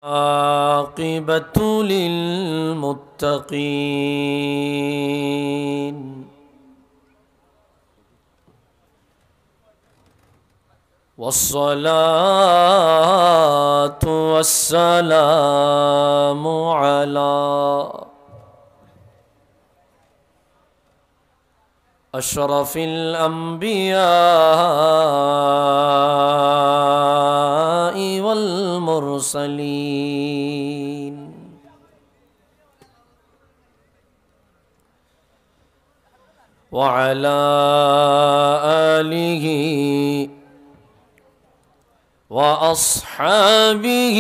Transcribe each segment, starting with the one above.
عاقبة للمتقين والصلاة والسلام على أشرف الأنبياء والمرسلين وعلى آله وأصحابه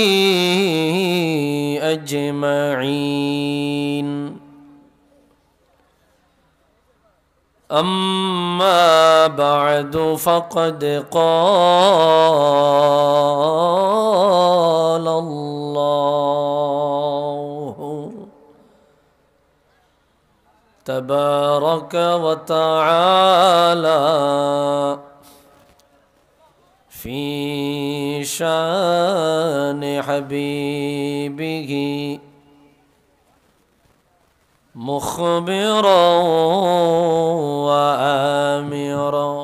أجمعين. أما بعد فقد قال الله تبارك وتعالى في شان حبيبه مخبرا وآمرا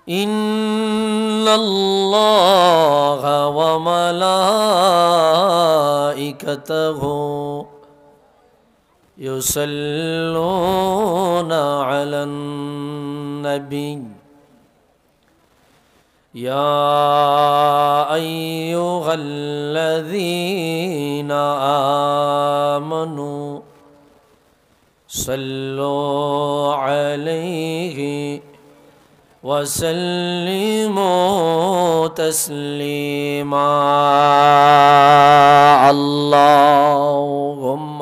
إن الله وملائكته يصلون على النبي يا أيها الذين آمنوا صلوا عليه وسلموا تسليما. اللهم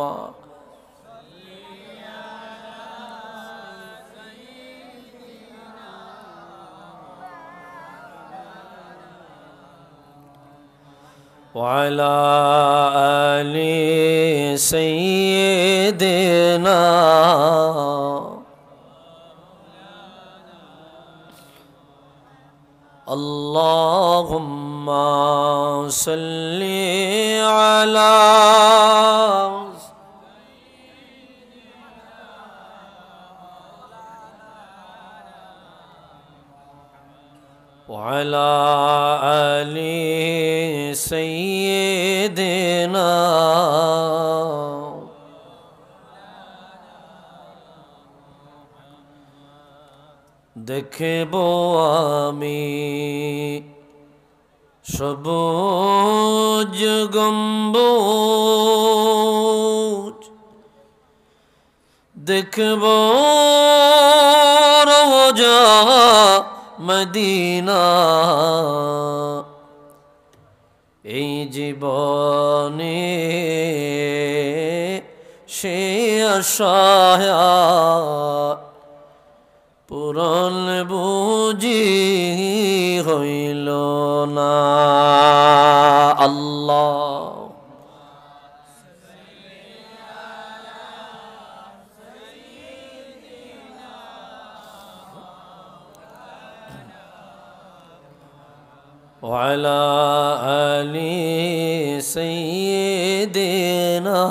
وعلى آل سيدنا اللهم صل على وعلى آل سيدنا দেখব আমি সবুজ গম্বুজ, দেখব রওজা মদিনা, এই জীবনে সে আশায় পূরণ বুঝি হইল না। আল্লাহ وعلى آل سيدنا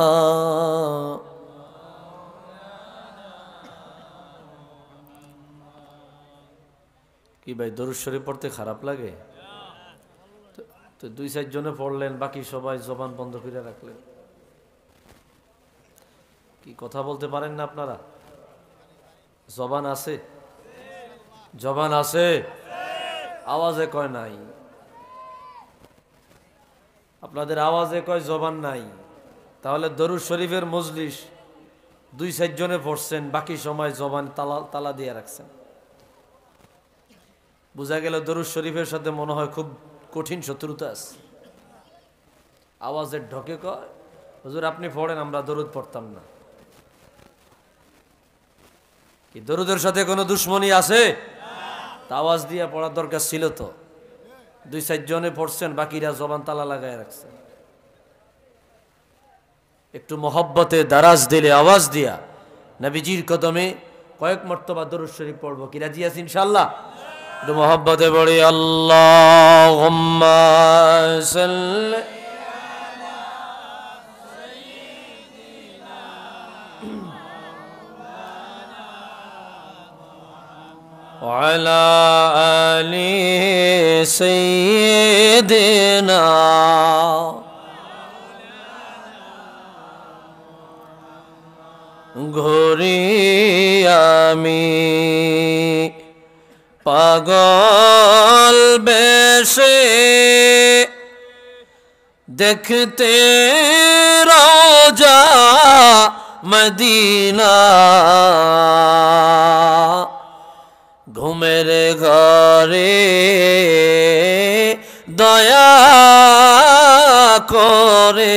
কি ভাই দরুদ শরীফ পড়তে খারাপ লাগে? তো দুই চার জনে পড়লেন, বাকি সবাই জবান বন্ধ করে রাখলেন। কি কথা বলতে পারেন না আপনারা? জবান আছে? জবান আছে, আওয়াজে কয় নাই। আপনাদের আওয়াজে কয় জবান নাই। তাহলে দরুদ শরীফের মজলিস দুই চার জনে পড়ছেন, বাকি সময় জবান তালা দিয়ে রাখছেন। বোঝা গেল দরুদ শরীফের সাথে মনে হয় খুব কঠিন শত্রুতা আছে। আওয়াজের ঢকে কয় হুজুর আপনি পড়েন, আমরা দরুদ পড়তাম না। কি দরুদের সাথে কোনো দুশ্মনী আছে? তা আওয়াজ দিয়ে পড়ার দরকার ছিল তো। দুই চার জনে পড়ছেন, বাকিরা জবান তালা লাগায় রাখছেন। একটু মহব্বতে দারাজ দিলে আওয়াজ দিয়া নবীজির কদমে কয়েক মর্তবা দরুদ শরীফ পড়বো। কি রাজি আছেন ইনশাআল্লাহ? मोहब्बत बड़ी अल्लाहुम्मा सल्ली अला आली सय्यिदिना घोरी आमी पागल बेशे देखते रोजा मदीना घुमेर घरे दया करे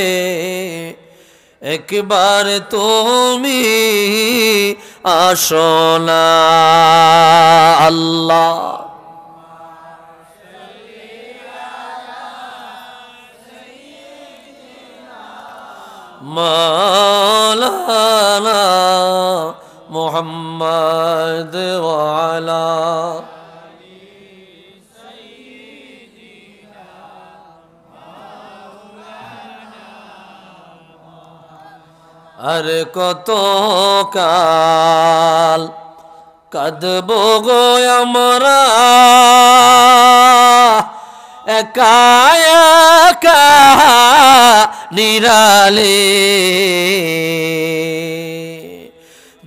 एक बार तुमी आसो ना अल्लाह मौलाना मुहम्मद वाला अरे कत काल कदबो गो हमरा एका एका निराले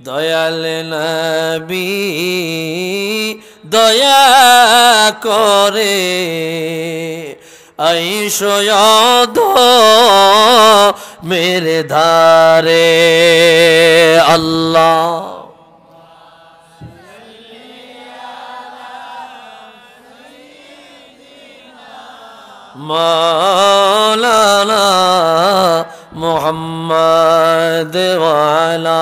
दयाल नबी दया करे आइशो याद मेरे धारे अल्लाह मौलाना मुहम्मद वाला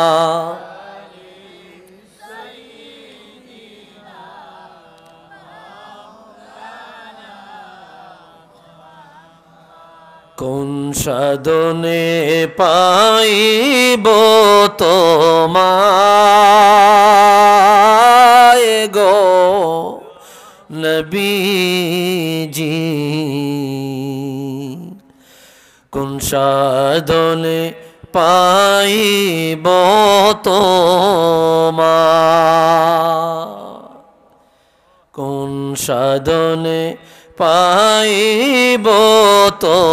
কোন সাধনে পাইব তোমায় গো নবীজি কোন সাধনে পাইব তোমায় কোন সাধনে পাইব তোমায়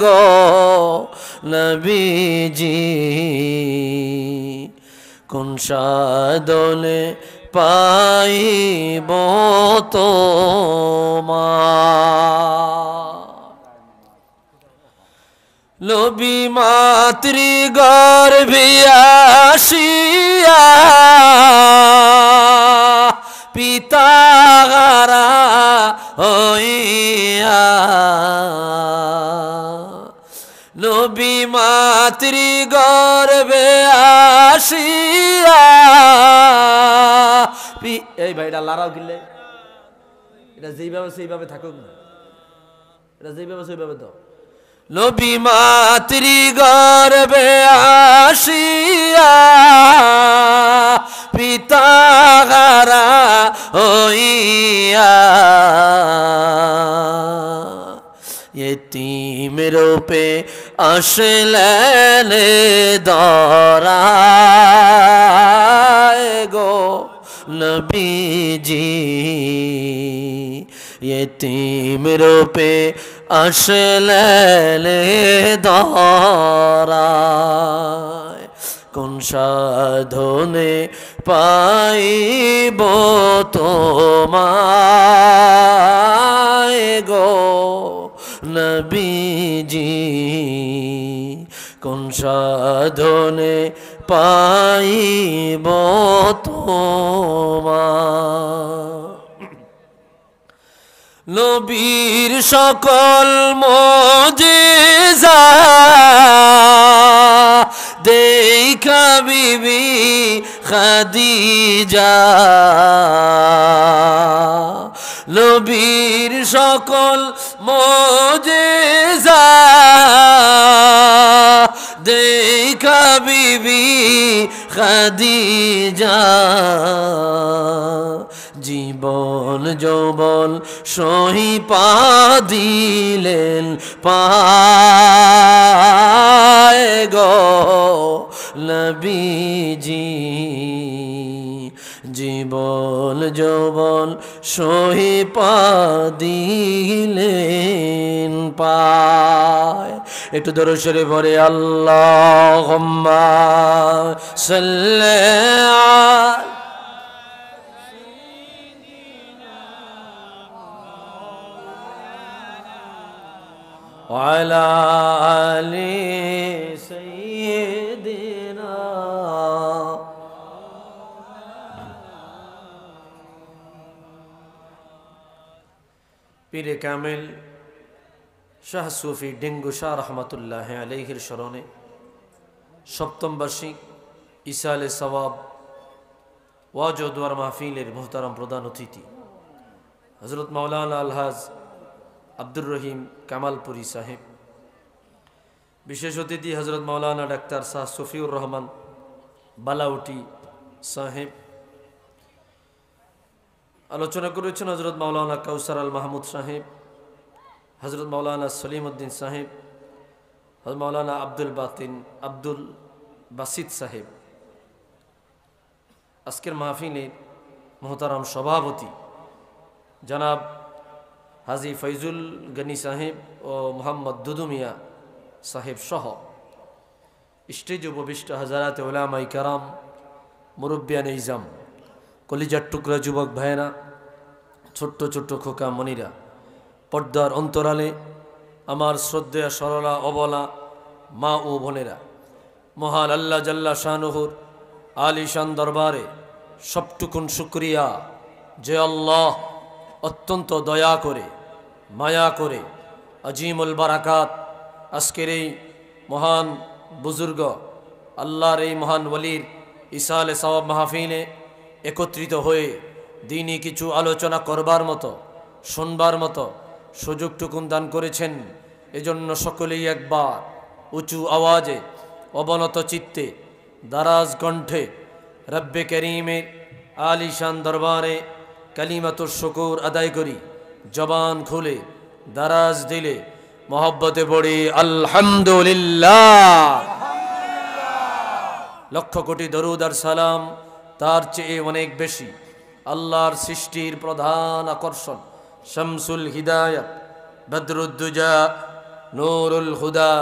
গো নবীজি কোন সাধনে পাইব তোমায় নবী মাতৃ গর্ভে আসিয়া পিতাগারা হইয়া নবী মাতৃ গর্ভে আসিয়া এই ভাইটা লারাও কিনলে এটা যেইভাবে সেইভাবে থাকুক না এটা যেইভাবে সেইভাবে দাও নবী মাতৃ গর্ভে আসিয়া পিতাগারা হইয়া यतीम रूपे असलेन दौराए गो नबीजी यतीम रूपे असलेन दौराए কোন সাধনে পাইব তোমায় গো নবীজি কোন সাধনে পাইব তোমায় নবীর সকল মুজিজা দেখা বিবি খাদিজা নবীর সকল মুজিজা দেখা বিবি খাদিজা জীবন যৌবন সহিপা দিলেন পায় গো নবীজি জীবন যৌবন সহিপা দিলেন পায়। একটু দরুদ শরীফ পড়ে আল্লাহুম্মা সাল্লি আলা আলি সাইয়্যিদিনা। পীরে কামিল শাহ সুফি ডেঙ্গু শাহ রহমতুল্লাহ আলাইহির স্মরণে সপ্তম বার্ষিক ইসালে সওয়াব ওয়াজ ও দোয়ার মাহফিলের মুহতারাম প্রধান অতিথি হযরত মাওলানা আলহাজ আব্দুর রহিম কামালপুরি সাহেব, বিশেষ অতিথি হযরত মাওলানা ডাক্তার শাহ সফিউর রহমান বালাউটি সাহেব। আলোচনা করেছেন হযরত মাওলানা কাউসার আল মাহমুদ সাহেব, হযরত মাওলানা সলিম উদ্দিন সাহেব, হযরত মাওলানা আব্দুল বাসিত সাহেব। আজকের মাহফিলে মোহতারাম সভাপতি জনাব হাজী ফৈজুল গনি সাহেব ও মোহাম্মদ দুদুমিয়া সাহেব সহ স্টেজ উপবিষ্ট হাজারাতে উলামায়ে কেরাম, মুরব্বিয়ানে ইজাম, কলিজার টুকরা যুবক ভাইয়েরা, ছোট্ট ছোট্ট খোকা মনিরা, পর্দার অন্তরালে আমার শ্রদ্ধেয় সরলা অবলা মা ও বোনেরা, মহান আল্লাহ জাল্লা শানুহুর আলিশান দরবারে সবটুকুন শুকরিয়া যে আল্লাহ অত্যন্ত দয়া করে মায়া করে আজিমুল বারাকাত আজকের এই মহান বুজুর্গ আল্লাহর এই মহান ওলির ইসালে সওয়াব মাহফিলে একত্রিত হয়ে দিনই কিছু আলোচনা করবার মতো শুনবার মতো সুযোগটুকুন দান করেছেন। এজন্য সকলেই একবার উঁচু আওয়াজে অবনত চিত্তে দারাজ কণ্ঠে রব্বে করিমের আলিশান দরবারে কালিমাতুর শুকুর আদায় করি। জবান খুলে দারাজ দিলে মহব্বতে পড়ি আলহামদুলিল্লাহ। লক্ষ কোটি দরুদ আর সালাম তার চেয়ে অনেক বেশি আল্লাহর সৃষ্টির প্রধান আকর্ষণ শামসুল হিদায়াত বদরুদ্দুজা নূরুল হুদা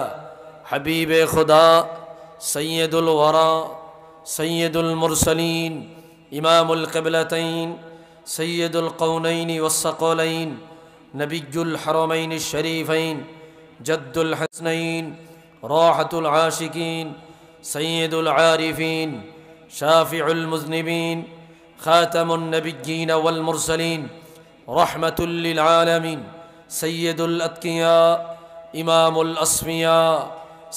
হাবিবে খুদা সৈয়দুল ওয়ারা সৈয়দুল মুরসালিন ইমামুল কিবলাতাইন সৈয়দুল কওনাইন ওয়াস-সাকলাইন নবিয়ুল হারামাইন শরীফাইন জদ্দুল হাসনাইন রাহাতুল আশিকিন সৈয়দুল আরিফিন শাফিউল মুজনিবিন খাতামুন নবিয়্যিন ওয়াল মুরসালিন রাহমাতুল লিল আলামিন সৈয়দুল আতকিয়া ইমামুল আসফিয়া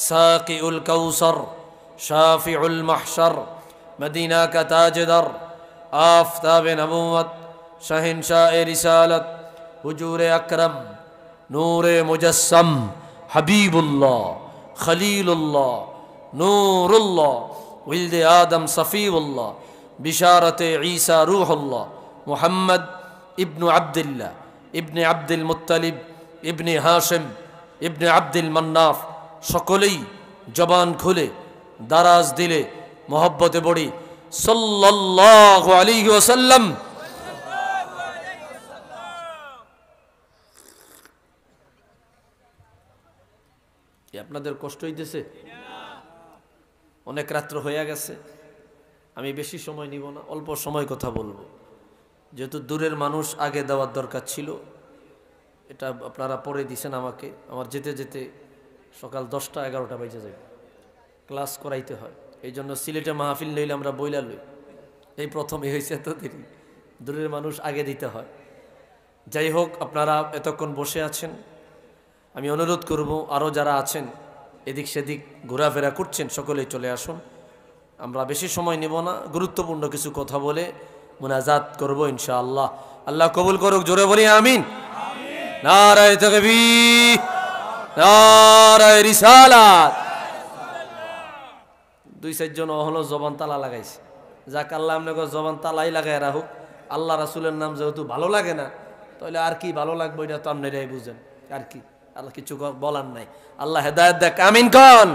সাকিউল কাউসার শাফিউল মাহশর মদিনা কা তাজদার আফতাব নবুয়ত শহনশাহ রিসালত হুজুরে আকরম নূরে মুজস্সম হাবিবুল্লাহ খলিলুল্লাহ নূরুল্লাহ উলদে আদম সফিউল্লাহ বিশারতে ঈসা রূহুল্লাহ মুহাম্মদ ইবনু আব্দুল্লাহ ইবনে আব্দুল মুত্তালিব ইবনে হাশিম ইবনে আব্দুল মান্নাফ। সকলেই জবান খুলে দারাজ দিলে মহব্বতে পড়ি সাল্লাল্লাহু আলাইহি ওয়াসাল্লাম। আপনাদের কষ্ট হইতেছে? অনেক রাত্র হয়ে গেছে, আমি বেশি সময় নিব না, অল্প সময় কথা বলবো। যেহেতু দূরের মানুষ আগে দেওয়ার দরকার ছিল, এটা আপনারা পরে দিছেন আমাকে। আমার যেতে যেতে সকাল 10টা 11টা বেজে যাবে, ক্লাস করাইতে হয়। এই জন্য সিলেটে মাহফিল লইলে আমরা বইলা লই, এই প্রথমে হয়েছে এত দেরি, দূরের মানুষ আগে দিতে হয়। যাই হোক, আপনারা এতক্ষণ বসে আছেন, আমি অনুরোধ করব আরও যারা আছেন এদিক সেদিক ঘোরাফেরা করছেন সকলেই চলে আসুন। আমরা বেশি সময় নেব না, গুরুত্বপূর্ণ কিছু কথা বলে মুনাজাত করব ইনশাআল্লাহ। আল্লাহ কবুল করুক, জোরে বলি আমিন। নারায়ে তাকবীর, নারায়ে রিসালাত। 2-4 জন হলো জবান তালা লাগাইছে। যাক আল্লাহ আপনাকে জবান তালাই লাগাই রাখুক। আল্লাহ রাসূলের নাম যেহেতু ভালো লাগে না, তাহলে আর কি ভালো লাগবে এটা তো আপনারাই বুঝেন। আর কি আল্লাহ কিছু বলার নাই। আল্লাহ হেদায়েত দেখ, আমিন কোন।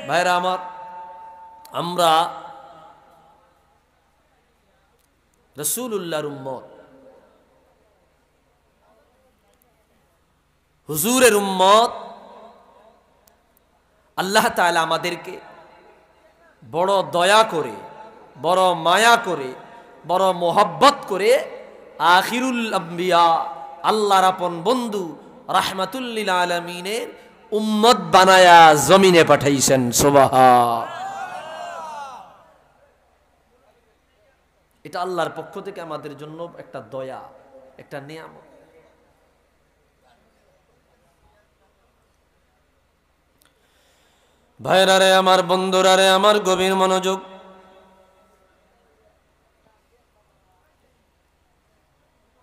ভাইরা আমার, আমরা রাসূলুল্লাহর উম্মত, হুজুরের উম্মত। আল্লাহ তাআলা আমাদেরকে বড় দয়া করে, বড় মায়া করে, বড় মোহাব্বত করে আখিরুল আম্বিয়া, আল্লাহর আপন বন্ধু রাহমাতুল লিল আলামিনের উম্মত বানায়া জমিনে পাঠাইছেন। সুবহান। এটা আল্লাহর পক্ষ থেকে আমাদের জন্য একটা দয়া, একটা নিয়ামত। ভাইরা রে আমার, বন্ধুরা রে আমার, গভীর মনোযোগ।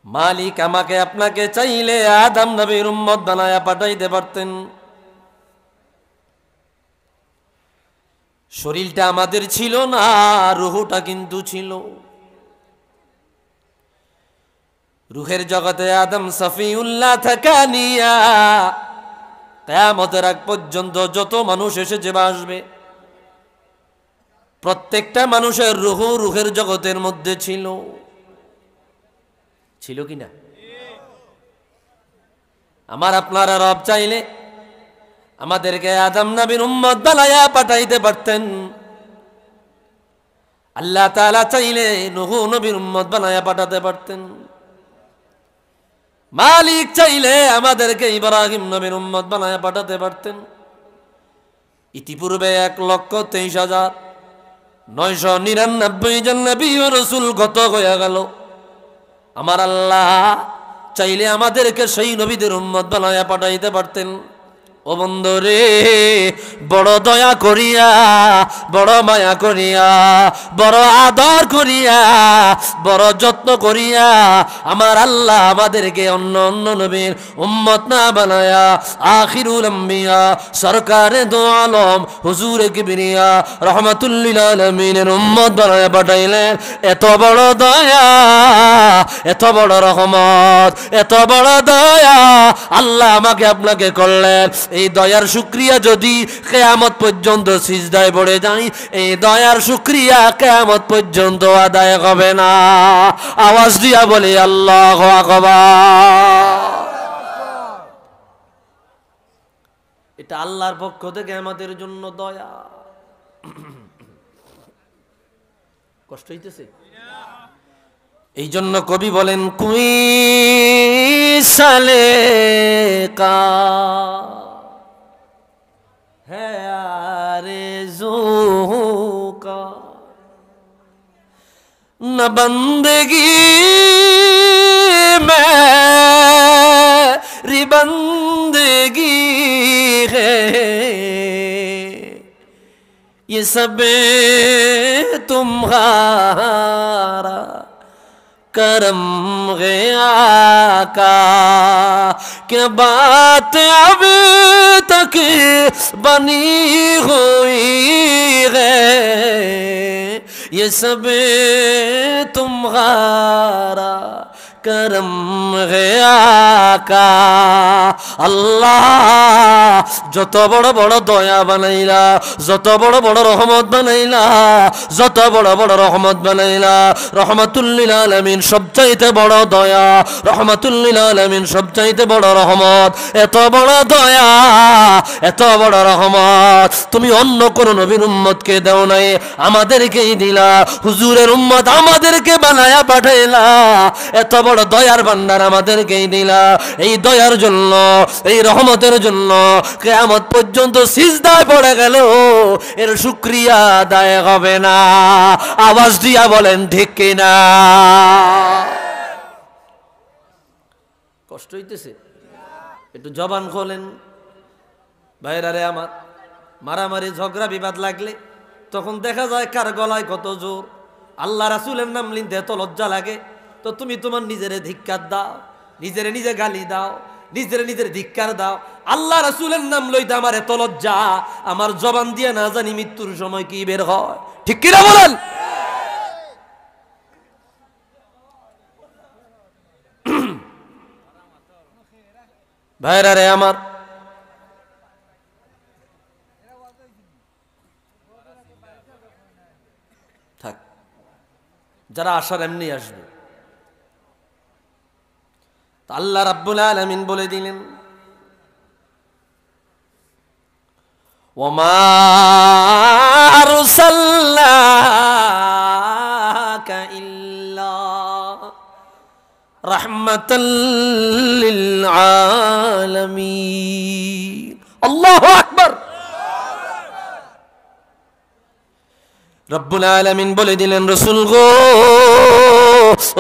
মালিক আমাকে আপনাকে চাইলে আদম নবীর উম্মত বানায়া পাঠাইতে পারতেন। শরীরটা আমাদের ছিল না, রুহটা কিন্তু ছিল। রুহের জগতে আদম সফিউল্লাহ থাকা নিয়া কিয়ামতের আগ পর্যন্ত যত মানুষ এসেছে বা আসবে, প্রত্যেকটা মানুষের রুহের জগতের মধ্যে ছিল। ছিল কিনা? আমার আপনারা রব চাইলে আমাদেরকে আদম নবীর উম্মত বানায়া পাঠাইতে পারতেন। আল্লাহ তাআলা চাইলে নূহ নবীর উম্মত বানায়া পাঠাতে পারতেন। মালিক চাইলে আমাদেরকে ইব্রাহিম নবীর উম্মত বানায়া পাঠাতে পারতেন। ইতিপূর্বে 1,23,999 জন নবী ও রাসূল গত হয়ে গেল। আমার আল্লাহ চাইলে আমাদেরকে সেই নবীদের উম্মত বানায়া পাঠাইতে পারতেন। ও বন্ধুরে, বড় দয়া করিয়া, বড় মায়া করিয়া, বড় আদর করিয়া, বড় যত্ন করিয়া আমার আল্লাহ আমাদেরকে অন্য অন্য নবীর উম্মত না বানায়া আখিরুল আম্বিয়া সরকারে দো আলম হুজুরে কিবরিয়া রহমাতুল লিল আলামিনের উম্মত বানায়া পাঠাইলেন। এত বড় দয়া, এত বড় রহমত, এত বড় দয়া আল্লাহ আমাকে আপনাকে করলেন। এই দয়ার শুকরিয়া যদি কিয়ামত পর্যন্ত সিজদায় পড়ে যাই, এই দয়ার শুকরিয়া কিয়ামত পর্যন্ত আদায় হবে না। আওয়াজ দিয়া বলি আল্লাহু আকবার। এটা আল্লাহর পক্ষ থেকে আমাদের জন্য দয়া। কষ্ট হইতেছে? এই জন্য কবি বলেন, কুই সালে কা है आरज़ू का न बंदगी मेरी बंदगी है, ये सब तुम्हारा करम गया का। क्या बात अब तक बनी हुई है, ये सब तुम्हारा करम गया का। আল্লাহ যত বড় বড় দয়া বানাইলা, যত বড় বড় রহমত বানাইলা, যত বড় বড় রহমত বানাইলা, রহমাতুল লিল আলামিন সবচাইতে বড় দয়া, রহমাতুল লিল আলামিন সবচাইতে বড় রহমত। এত বড় দয়া, এত বড় রহমত তুমি অন্য কোন নবীর উম্মতকে দাও নাই, আমাদেরকেই দিলা। হুজুরের উম্মত আমাদেরকে বানায়া পাঠাইলা। এত বড় দয়ার ভান্ডার আমাদেরকেই দিলা। এই দয়ার জন্য, এই রহমতের জন্য কিয়ামত পর্যন্ত সিজদায় পড়ে গেল, এর শুকরিয়া আদায় হবে না। আওয়াজ দিয়া বলেন ঠিক কিনা? কষ্ট হইতেছে? একটু জবান খোলেন ভাইরা রে আমার। মারামারি ঝগড়া বিবাদ লাগলে তখন দেখা যায় কার গলায় কত জোর। আল্লাহ রাসূলের নাম নিতে এত লজ্জা লাগে, তো তুমি তোমার নিজেরে ধিক্কার দাও, নিজেরে নিজে গালি দাও, নিজের নিজের ধিক্কার দাও। আল্লাহ রাসূলের নাম লইতে আমার এত লজ্জা, আমার জবান দিয়ে না জানি মৃত্যুর সময় কি বের হয়। ঠিক কিনা বলেন? ভাইরা রে আমার, থাক, যারা আসার এমনি আসবে। আল্লাহ রাব্বুল আলামিন বলে দিলেন, ওমা আরসালনাকা ইল্লা রাহমাতাল লিল আলামিন। আল্লাহু আকবার। রব্বুল আলামিন বলে দিলেন, রাসূল গো,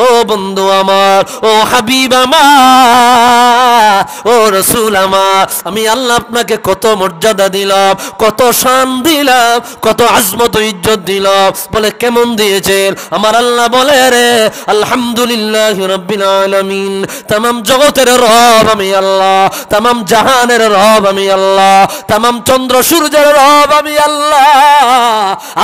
ও বন্ধু আমার, ও হাবিব আমার, ও রাসূল আমার, আমি আল্লাহ আপনাকে কত মর্যাদা দিলাম, কত শান দিলাম, কত আজমত ও ইজ্জত দিলাম। বলে কেমন দিয়েছেন? আমার আল্লাহ বলে, রে আলহামদুলিল্লাহি রাব্বিল আলামিন, तमाम জগতের রব আমি আল্লাহ, तमाम জাহানের রব আমি আল্লাহ, तमाम চন্দ্র সূর্যের রব আমি আল্লাহ,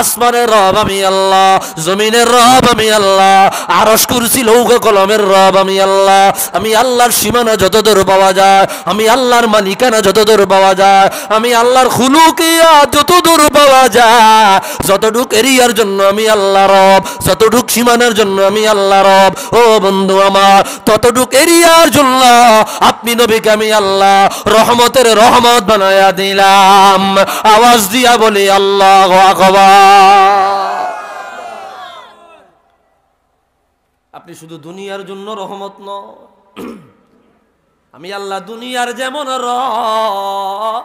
আসমানের রব আমি আল্লাহ, জমিনের রব আমি আল্লাহ, আরশ কুরসি লৌহ কলমের রব আমি আল্লাহ। আমি আল্লাহর সীমানা যতদূর পাওয়া যায়, আমি আল্লাহর মালিকানা যতদূর পাওয়া যায়, আমি আল্লাহর খুলুকিয়া যতদূর পাওয়া যায়, যতটুক এরিয়ার জন্য আমি আল্লাহ রব, যতটুক সীমানার জন্য আমি আল্লাহ রব। ও বন্ধু আমার, ততটুক এরিয়ার জন্য আপনি নবীকে আমি আল্লাহ রহমতের রহমত বানায়া দিলাম। আওয়াজ দিয়া বলি আল্লাহু আকবার। আপনি শুধু দুনিয়ার জন্য রহমত নয়, আমি আল্লাহ দুনিয়ার যেমন রব,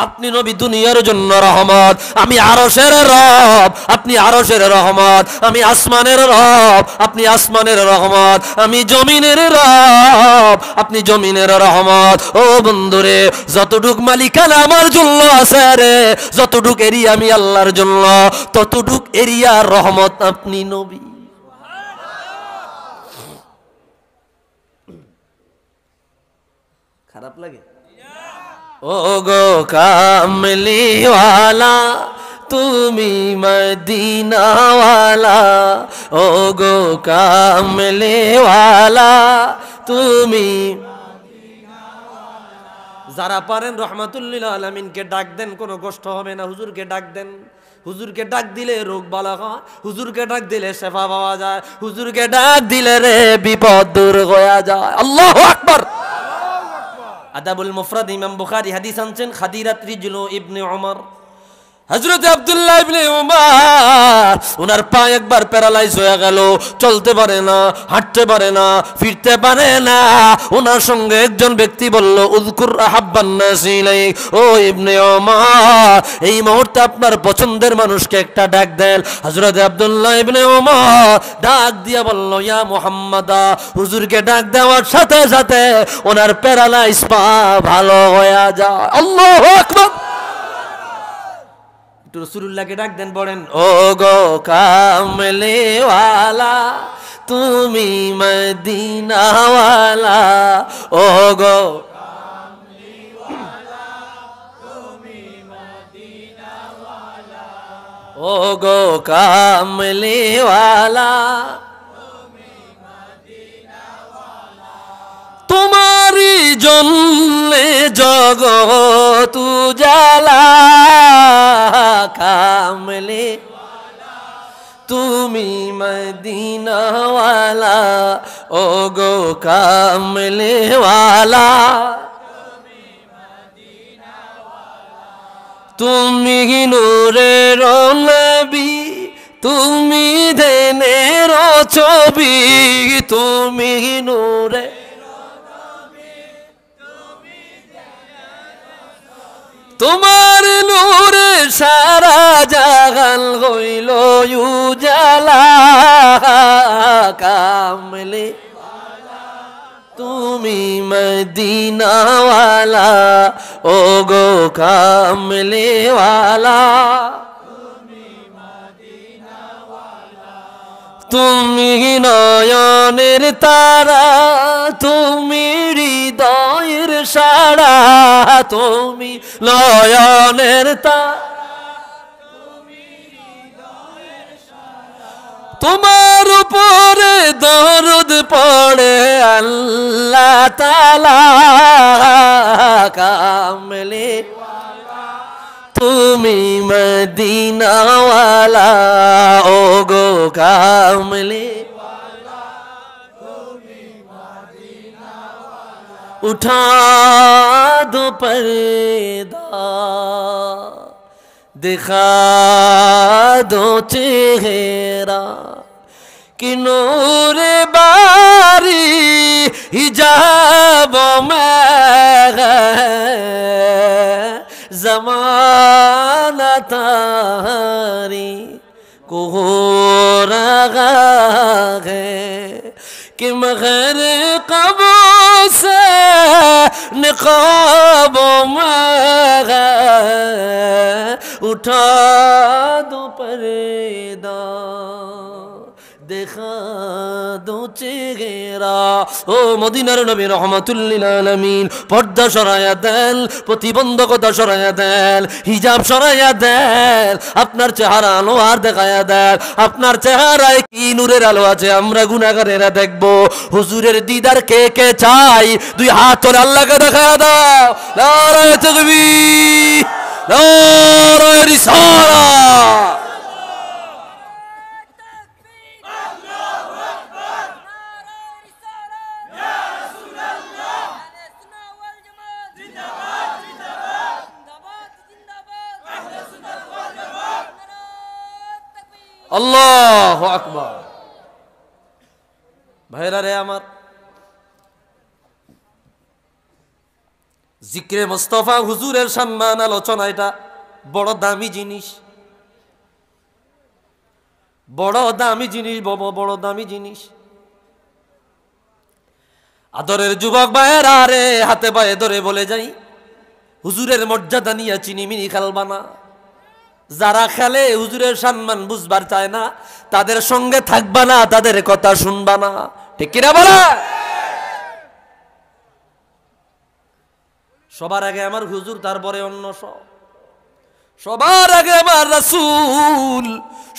আপনি নবী দুনিয়ার জন্য রহমত। আমি আরশের রব, আপনি আরশের রহমত। আমি আসমানের রব, আপনি আসমানের রহমত। আমি জমিনের রব, আপনি জমিনের রহমত। ও বন্ধুরে, যতটুক মালিকানা আমার জন্য আছে রে, যতটুক এরিয়া আমি আল্লাহর জন্য, ততটুক এরিয়ার রহমত আপনি নবী। খারাপ লাগে? ও গো কামলিওয়ালা, তুমি মদিনাওয়ালা, ও গো কামলিওয়ালা, তুমি। যারা পারেন রহমাতুল্লিল আলামিনকে ডাক দেন, কোনো কষ্ট হবে না। হুজুরকে ডাক দেন, হুজুরকে ডাক দিলে রোগ বালা হয়, হুজুরকে ডাক দিলে শেফা পাওয়া যায়, হুজুরকে ডাক দিলে রে বিপদ দূর হয়ে যায়। আল্লাহু আকবার। আদাবুল মুফরাদ ইমাম বুখারী হাদিস আনছেন, খাদিরাত রিজলু ইবনে উমর, হযরত আব্দুল্লাহ ইবনে উমর, ওনার পা একবার প্যারালাইজ হয়ে গেল, চলতে পারে না, হাঁটতে পারে না, ফিরতে পারে না। ওনার সঙ্গে একজন ব্যক্তি বলল, উযকুর আহাব্বান নাস ইলাইক, ও ইবনে উমর, এই মুহূর্তে আপনার পছন্দের মানুষকে একটা ডাক দেন। হযরত আব্দুল্লাহ ইবনে উমর ডাক দিয়া বলল, ইয়া মুহাম্মাদা। হুজুরকে ডাক দেওয়ার সাথে সাথে ওনার প্যারালাইজ পা ভালো হয়ে যায়। আল্লাহু আকবার। রাসূলুল্লাহকে ডাক দেন, বলেন, ও গো কামলিওয়ালা, তুমি মদিনাওয়ালা, ও গো কামলিওয়ালা, তুমি মদিনাওয়ালা, ও গো কামলিওয়ালা, তুমি মদিনাওয়ালা। তোমারই জন্যে জগৎ উজালা, কামলে তুমি মদিনাওয়ালা, ও গো কামলেওয়ালা, তুমি নূরের নবী, তুমি ধ্যানের ছবি, তুমি নূরে, তোমার নূরে সারা জাহান হইল উজালা, কামলে তুমি মদিনাওয়ালা, ও গো কামলেওয়ালা, তুমি নয়নের তারা, তুমি হৃদয়ের সাড়া, তুমি নয়নের তারা, তোমার উপরে দরুদ পড়ে আল্লাহ তাআলা, কামলে তুমি মদিনাওয়ালা, ও গো কামলে উঠা দো पर्दा, दिखा दो चेहरा कि नूर बारी हिजाब में ज़माना तारी को हो रहा है कि मगर कबो से निकाबों में उठा दो पर्दा, देखा दो चेहरा। ও মদিনার নবী রহমাতুল লিল আলামিন, পর্দা সরাইয়া দেন, প্রতিবন্ধকতা সরাইয়া দেন, হিজাব সরাইয়া দেন, আপনার চেহারা আলো আর দেখাইয়া দেন। আপনার চেহারায় কি নূরের আলো আছে আমরা গুনাহগারেরা দেখব। হুজুরের দিদার কে কে চাই? দুই হাত তুলে আল্লাহকে দেখাইয়া দাও। নারায়ে তাকবীর, নারায়ে রিসালাত। আল্লাহু আকবার। ভাইরা রে আমার, জিক্রে মুস্তাফা হুজুরের সম্মান আলোচনা এটা বড় দামি জিনিস, বড় দামি জিনিস, বড় দামি জিনিস। আদরের যুবক ভাইরা রে, হাতে পায়ে ধরে বলে যাই, হুজুরের মর্যাদা নিয়ে চিনিমিনি খেলবা না। যারা খেলে হুজুরের সম্মান বুঝবার চায় না, তাদের সঙ্গে থাকবা না, তাদের কথা শুনবা না। ঠিক কিনা বলে? সবার আগে আমার হুজুর, তারপরে অন্য সব। সবার আগে আমার রাসূল,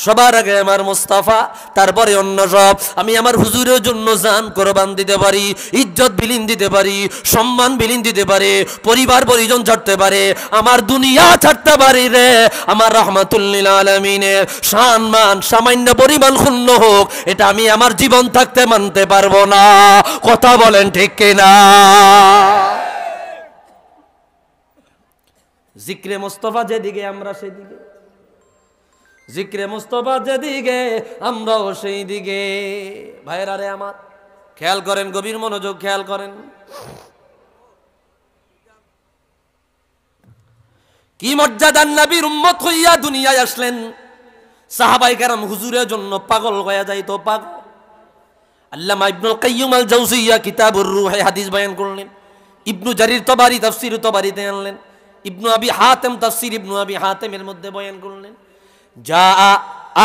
সবার আগে আমার মুস্তাফা, তারপরে অন্য সব। আমি আমার হুজুরের জন্য জান কোরবান দিতে পারি, ইজ্জত বিলীন দিতে পারি, সম্মান বিলীন দিতে পারে, পরিবার পরিজন ছাড়তে পারে, আমার দুনিয়া ছাড়তে পারি রে। আমার রাহমাতুল লিল আলামিনের সম্মান সামান্য পরিমাণ ক্ষুণ্ণ হোক, এটা আমি আমার জীবন থাকতে মানতে পারবো না। কথা বলেন ঠিক কিনা? জিক্রে মুস্তাফা যেদিকে আমরা সেদিকে, জিক্রে মুস্তাফা যেদিকে আমরাও সেই দিকে। ভাইরা রে আমার, খেয়াল করেন, গভীর মনোযোগ খেয়াল করেন। কি মর্যাদার নবীর উম্মত হইয়া দুনিয়ায় আসলেন। সাহাবায়ে কেরাম হুজুরের জন্য পাগল হয়ে যাইতো, পাগল। আল্লামা ইবনুল কাইয়্যিম আল জাওজিয়া কিতাবুর রূহে হাদিস বয়ান করলেন। ইবনু জারির তবারি তাফসীর তবারিতে আনলেন। ইবনু আবি হাতেম তাফসীর ইবনু আবি হাতেমের মধ্যে বয়ান করলেন, যা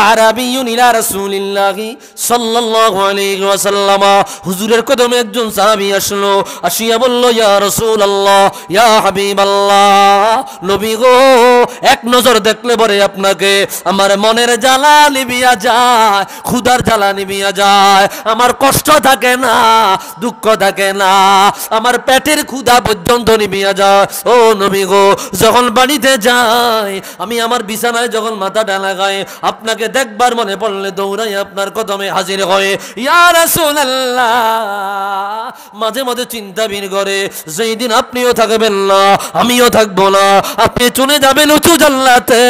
আরাবিয়ুন ইলা রাসূলিল্লাহি সাল্লাল্লাহু আলাইহি ওয়াসাল্লাম, হুজুরের কদমে একজন সাহাবী আসলো, আসিয়া বলল, ইয়া রাসূলুল্লাহ, ইয়া হাবিবাল্লাহ, নবী গো, এক নজর দেখলে পরে আপনাকে আমার মনের জ্বালা নিভিয়া যায়, ক্ষুধার জ্বালা নিভিয়া যায়, আমার কষ্ট থাকে না, দুঃখ থাকে না, আমার পেটের ক্ষুধা পর্যন্ত নিভিয়া যায়। ও নবী গো, যখন বাড়িতে যাই, আমি আমার বিছানায় যখন মাথাটা লাগাই, আপনাকে দেখবার মনে পড়লে দৌড়াই আপনার কদমে হাজির হয়। ইয়া রাসূলুল্লাহ, মাঝে মাঝে চিন্তা ভিড় করে, যেই দিন আপনিও থাকবেন না, আমিও থাকবো না, আপনি চলে যাবেন উঁচু জান্নাতে,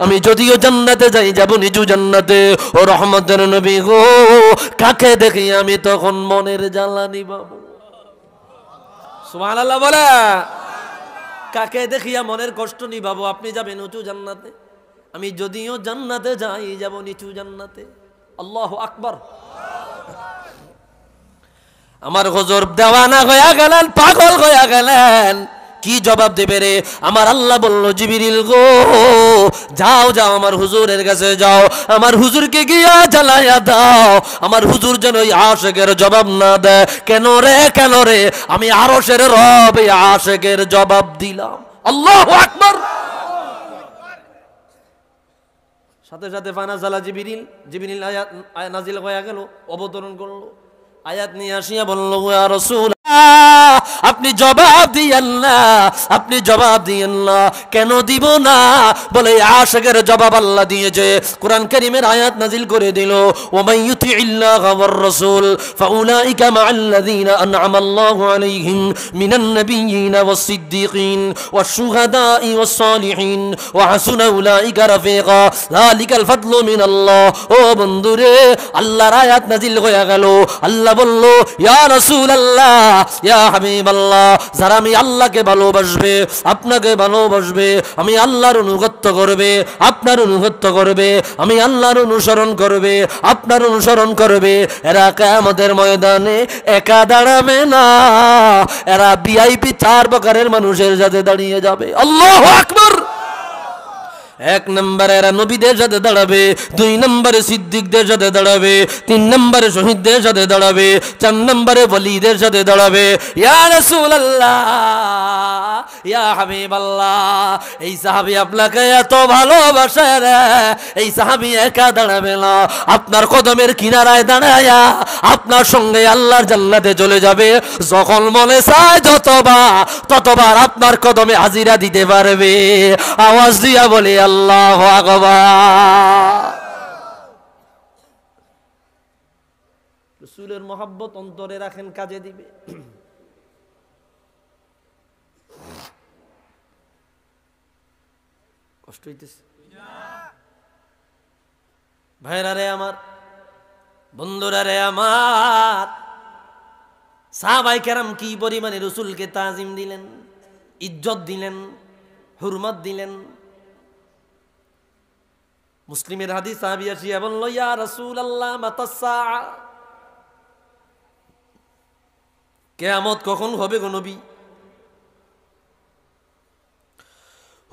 আমি যদিও জান্নাতে যাই, যাব নিচু জান্নাতে। ও রহমতের নবী গো, কাকে দেখি আমি তখন মনের জ্বালানি পাবো? সুবহানাল্লাহ বলে। কাকে দেখিয়া মনের কষ্ট নিবাবো? আপনি যাবেন উঁচু জান্নাতে, আমি যদিও জান্নাতে যাই, যাব নিচু জান্নাতে। আল্লাহু আকবার। আমার হুজুর দেওয়ানা হইয়া গেলেন, পাগল হইয়া গেলেন। কি জবাব দেবে রে? আমার আল্লাহ বলল, জিবরিল গো যাও যাও আমার হুজুরের কাছে যাও, আমার হুজুরকে গিয়া জ্বালাইয়া দাও, আমার হুজুর যেন ওই আশেকের জবাব না দেয়। কেন রে কেন রে? আমি আরশের রব, এই আশেকের জবাব দিলাম। আল্লাহু আকবার। সাথে সাথে ফানাজালা জিবরিল, জিবরিল আয়াত নাজিল হয়ে গেল, অবতরণ করলো, আয়াত নিয়ে আসিয়া বলল, ইয়া রাসূল আপনি জবাব দিয়েন না, আপনি জবাব দিয়েন না। কেন দিব না? বলে আশিকের জবাব আল্লাহ দিয়েছে। কোরআন কারীমের আয়াত নাজিল করে দিল, ওয়া মান ইউতিইল্লাহা ওয়ার রাসূল ফাউলাইকা মাআল্লাযীনা আন'আমা আল্লাহু আলাইহিম মিনান নাবিয়্যিনা ওয়াস সিদ্দীকিন ওয়াশ শুহাদাই ওয়াস সালিহিন ওয়া হাসুনা উলাইকা রাফীকা যালিকাল ফাদলু মিনাল্লাহ। ও বন্ধুরে, আল্লাহর আয়াত নাজিল হয়ে গেল। আল্লাহ বলল, ইয়া রাসূলুল্লাহ, ইয়া হাবিবাল্লাহ, যারা আমি আল্লাহকে ভালোবাসবে, আপনাকে ভালোবাসবে, আমি আল্লাহর অনুগত্য করবে, আপনার অনুগত্য করবে, আমি আল্লাহর অনুসরণ করবে, আপনার অনুসরণ করবে, এরা কিয়ামতের ময়দানে একা দাঁড়াবে না, এরা ভিআইপি 4 প্রকারের মানুষের সাথে দাঁড়িয়ে যাবে। আল্লাহু আকবার। 1 নম্বরে এরা নবীদের সাথে দাঁড়াবে, 2 নম্বরে সিদ্দিকদের সাথে দাঁড়াবে, 3 নম্বরে শহীদদের সাথে দাঁড়াবে, 4 নম্বরে ওলিদের সাথে দাঁড়াবে। ইয়া রাসূলুল্লাহ, ইয়া হাবিবাল্লাহ, এই সাহাবী আপনাকে এত ভালোবাসে রে, এই সাহাবী একা দাঁড়াবে না, আপনার কদমের কিনারায় দাঁড়ায়া আপনার সঙ্গে আল্লাহর জান্নাতে চলে যাবে। যখন মনে চায় ততবার আপনার কদমে হাজিরা দিতে পারবে। আওয়াজ দিয়া বলে আল্লাহু আকবার। রাসূলের মহব্বত অন্তরে রাখেন, কাজে দিবে। কষ্ট হইতেছে ভাইরা রে আমার, বন্ধুরা রে আমার, সাহাবায়ে কেরাম কি পরিমাণে রাসূলকে তাজিম দিলেন, ইজ্জত দিলেন, হুরমত দিলেন। মুসলিমের হাদিস, সাহাবী আসিয়া বলল, ইয়া রাসূলুল্লাহ মাতাস সাআ, কিয়ামত কখন হবে গো নবী?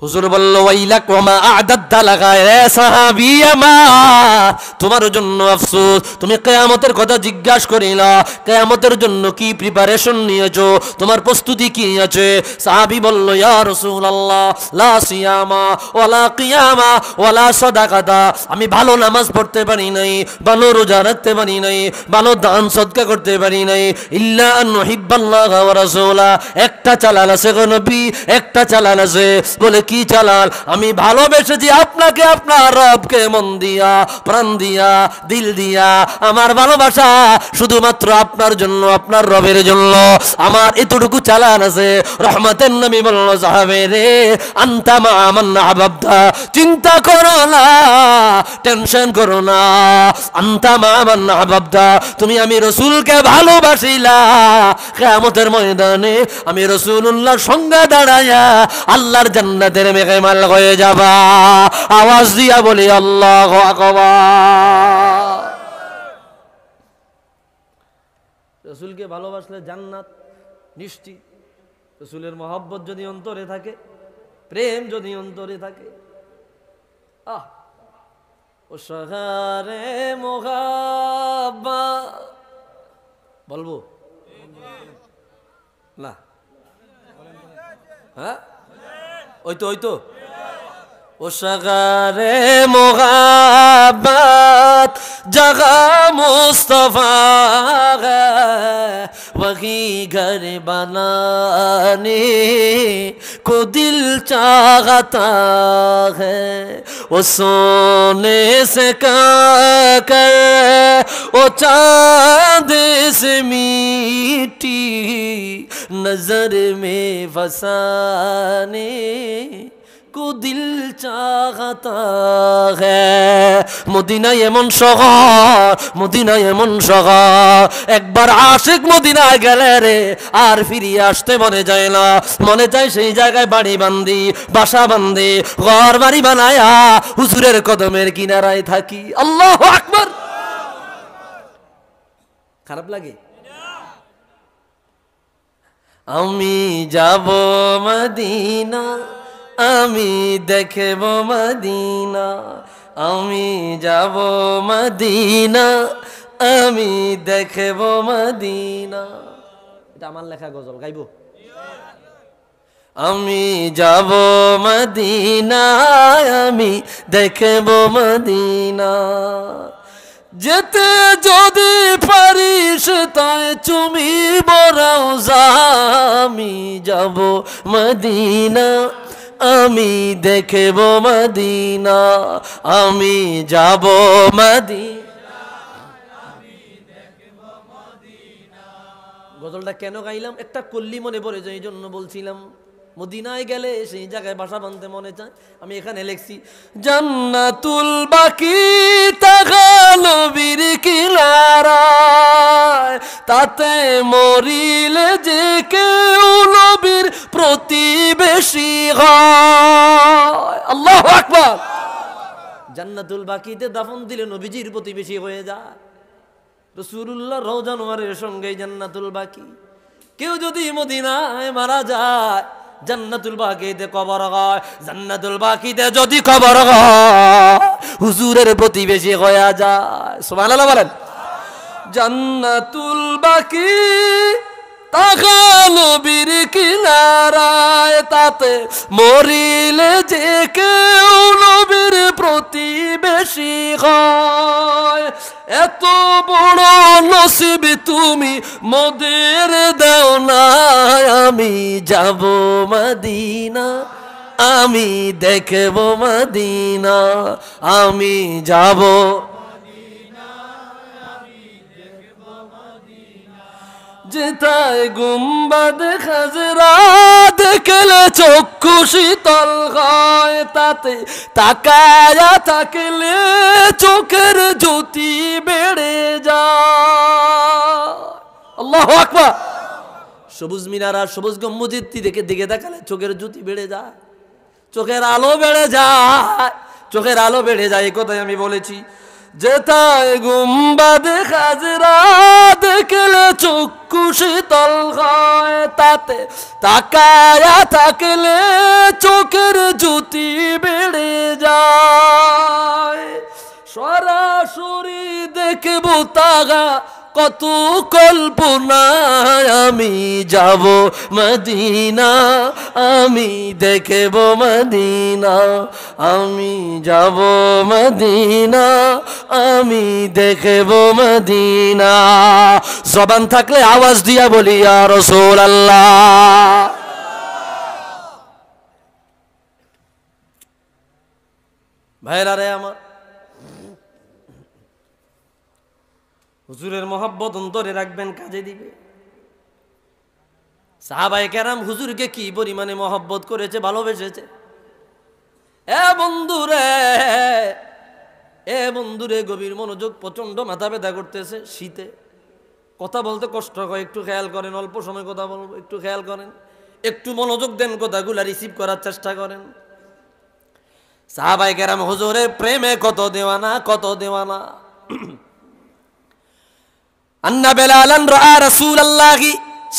হুজুর বলল, ওয়াইলাক ওয়া মা আ'দাদতা লাগা, এ সাহাবী আমার, তোমার জন্য আফসোস, তুমি কিয়ামতের কথা জিজ্ঞাসা করিলা, কিয়ামতের জন্য কি প্রিপারেশন নিয়েছো, তোমার প্রস্তুতি কি আছে? সাহাবী বলল, ইয়া রাসূলুল্লাহ লা সিয়ামা ওয়ালা কিয়ামা ওয়ালা সাদাকাতা, আমি ভালো নামাজ পড়তে পারি নাই, ভালো রোজা রাখতে পারি নাই, ভালো দান সদকা করতে পারি নাই, ইল্লা আন উহিব্বাল্লাহ ওয়া রাসূলা, একটা চালান আছে গো নবী, একটা চালান আছে। বলে কি চালান? আমি ভালোবেসেছি আপনাকে, আপনার রবকে, মন দিয়া, প্রাণ দিয়া, দিল দিয়া। আমার ভালোবাসা শুধুমাত্র আপনার জন্য, আপনার রবের জন্য। আমার এতটুকু চালান আছে। রহমতের নবী বলল, সাহাবে রে, আনতা মা মান আহবাবতা, চিন্তা করো না, টেনশন করো না, আনতা মা মান আহবাবতা, তুমি আমি রাসূলকে ভালোবাসিলা, কিয়ামতের ময়দানে আমি রাসূলুল্লাহর সঙ্গে দাঁড়ায়া আল্লাহর জান্নাতের মেহমান হয়ে যাবা। আওয়াজ দিয়া বলি আল্লাহু আকবার। রাসূলকে ভালোবাসলে জান্নাত নিশ্চিত। রাসূলের মহব্বত যদি অন্তরে থাকে, প্রেম যদি অন্তরে থাকে, ও শহরে মোহাব্বত বলবো না? হ্যাঁ, ওই তো ও শহরে মোহাব্বত জগা মুস্তফা वही घर बनाने को दिल चाहता है, वो सोने से कर वो चांद से मीठी नजर में फसाने को दिल चाहता है। মদিনা এমন শহর, মদিনা এমন শহর, একবার আশিক মদিনায় গেলে রে আর ফিরিয়ে আসতে মনে যায় না। মনে চায় সেই জায়গায় বাড়ি বান্ধি, বাসা বান্ধি, ঘর বাড়ি বানায়া হুজুরের কদমের কিনারায় থাকি। আল্লাহু আকবার। খারাপ লাগে? আমি যাব মদিনা, আমি দেখব মদিনা, আমি যাব মদিনা, আমি দেখব মদিনা। এটা আমার লেখা গজল, গাইব? আমি যাব মদিনা, আমি দেখব মদিনা, যেতে যদি পারিস তাই চুমিব রওজা। আমি যাব মদিনা, আমি দেখব মদিনা, আমি যাব মদিনা। গজলটা কেন গাইলাম? একটা কল্লি মনে পড়ে যায়, এই জন্য বলছিলাম। মদিনায় গেলে সেই জায়গায় বাসা বাঁধতে মনে চায়। আমি এখানে লিখছি, জান্নাতুল বাকি তাগালবির কিনারায়, তাতে মরিলে যে কেউ নবীর প্রতিবেশী হয়। আল্লাহু আকবার। জান্নাতুল বাকিতে দাফন দিলে নবীজির প্রতিবেশী হয়ে যায়। রাসূলুল্লাহ রওজা নোয়ারের সঙ্গে জান্নাতুল বাকি। কেউ যদি মদিনায় মারা যায়, জান্নাতুল বাকিতে কবর হয়। জান্নাতুল বাকিতে যদি কবর হয়, হুজুরের প্রতিবেশী হয়ে যায়। সুবহানাল্লাহ বলেন। জান্নাতুল বাকি তাগালবির কিনারায়, তাতে মরিলে যে কেউ নবীর প্রতিবেশী হয়। এত বড় নসিব তুমি মোদের দাও না, আমি যাব মদিনা, আমি দেখব মদিনা, আমি যাব যেথায় গুম্বাদ খাজরা দেখলে চক্ষু শীতল হয়, তাতে তাকায়া থাকলে চোখের জ্যোতি বেড়ে যায়। আল্লাহু আকবার। সবুজ মিনারা, সবুজ গম্বুজের দিকে দিকে তাকালে চোখের জ্যোতি বেড়ে যায়, চোখের আলো বেড়ে যায়, চোখের আলো বেড়ে যায়। এই কথাই আমি বলেছি। যেথায় গুম্বাদ খাজরা দেখলে চক্ষু শীতল হয়, তাতে তাকায়া থাকলে চোখের জ্যোতি বেড়ে যায়। সরাসরি দেখব তাগা কত কল্পনায়, আমি যাব মদিনা, আমি দেখব মদিনা, আমি যাব মদিনা, আমি দেখব মদিনা। জবান থাকলে আওয়াজ দিয়া বলি ইয়া রাসূলুল্লাহ। ভাইরা রে আমার, হুজুরের মহব্বত অন্তরে রাখবেন, কাজে দিবে। সাহাবায়ে কেরাম হুজুরকে কি পরিমাণে মহব্বত করেছে, ভালোবেসেছে। এ বন্ধুরে, এ বন্ধুরে, গভীর মনোযোগ। প্রচন্ড মাথা ব্যথা করতেছে শীতে, কথা বলতে কষ্ট হয়, একটু খেয়াল করেন। অল্প সময় কথা বলবো, একটু খেয়াল করেন, একটু মনোযোগ দেন, কথাগুলা রিসিভ করার চেষ্টা করেন। সাহাবায়ে কেরাম হুজুরের প্রেমে কত দেওয়ানা, কত দেওয়ানা। আন্না বেলালান রাআ রাসূলুল্লাহি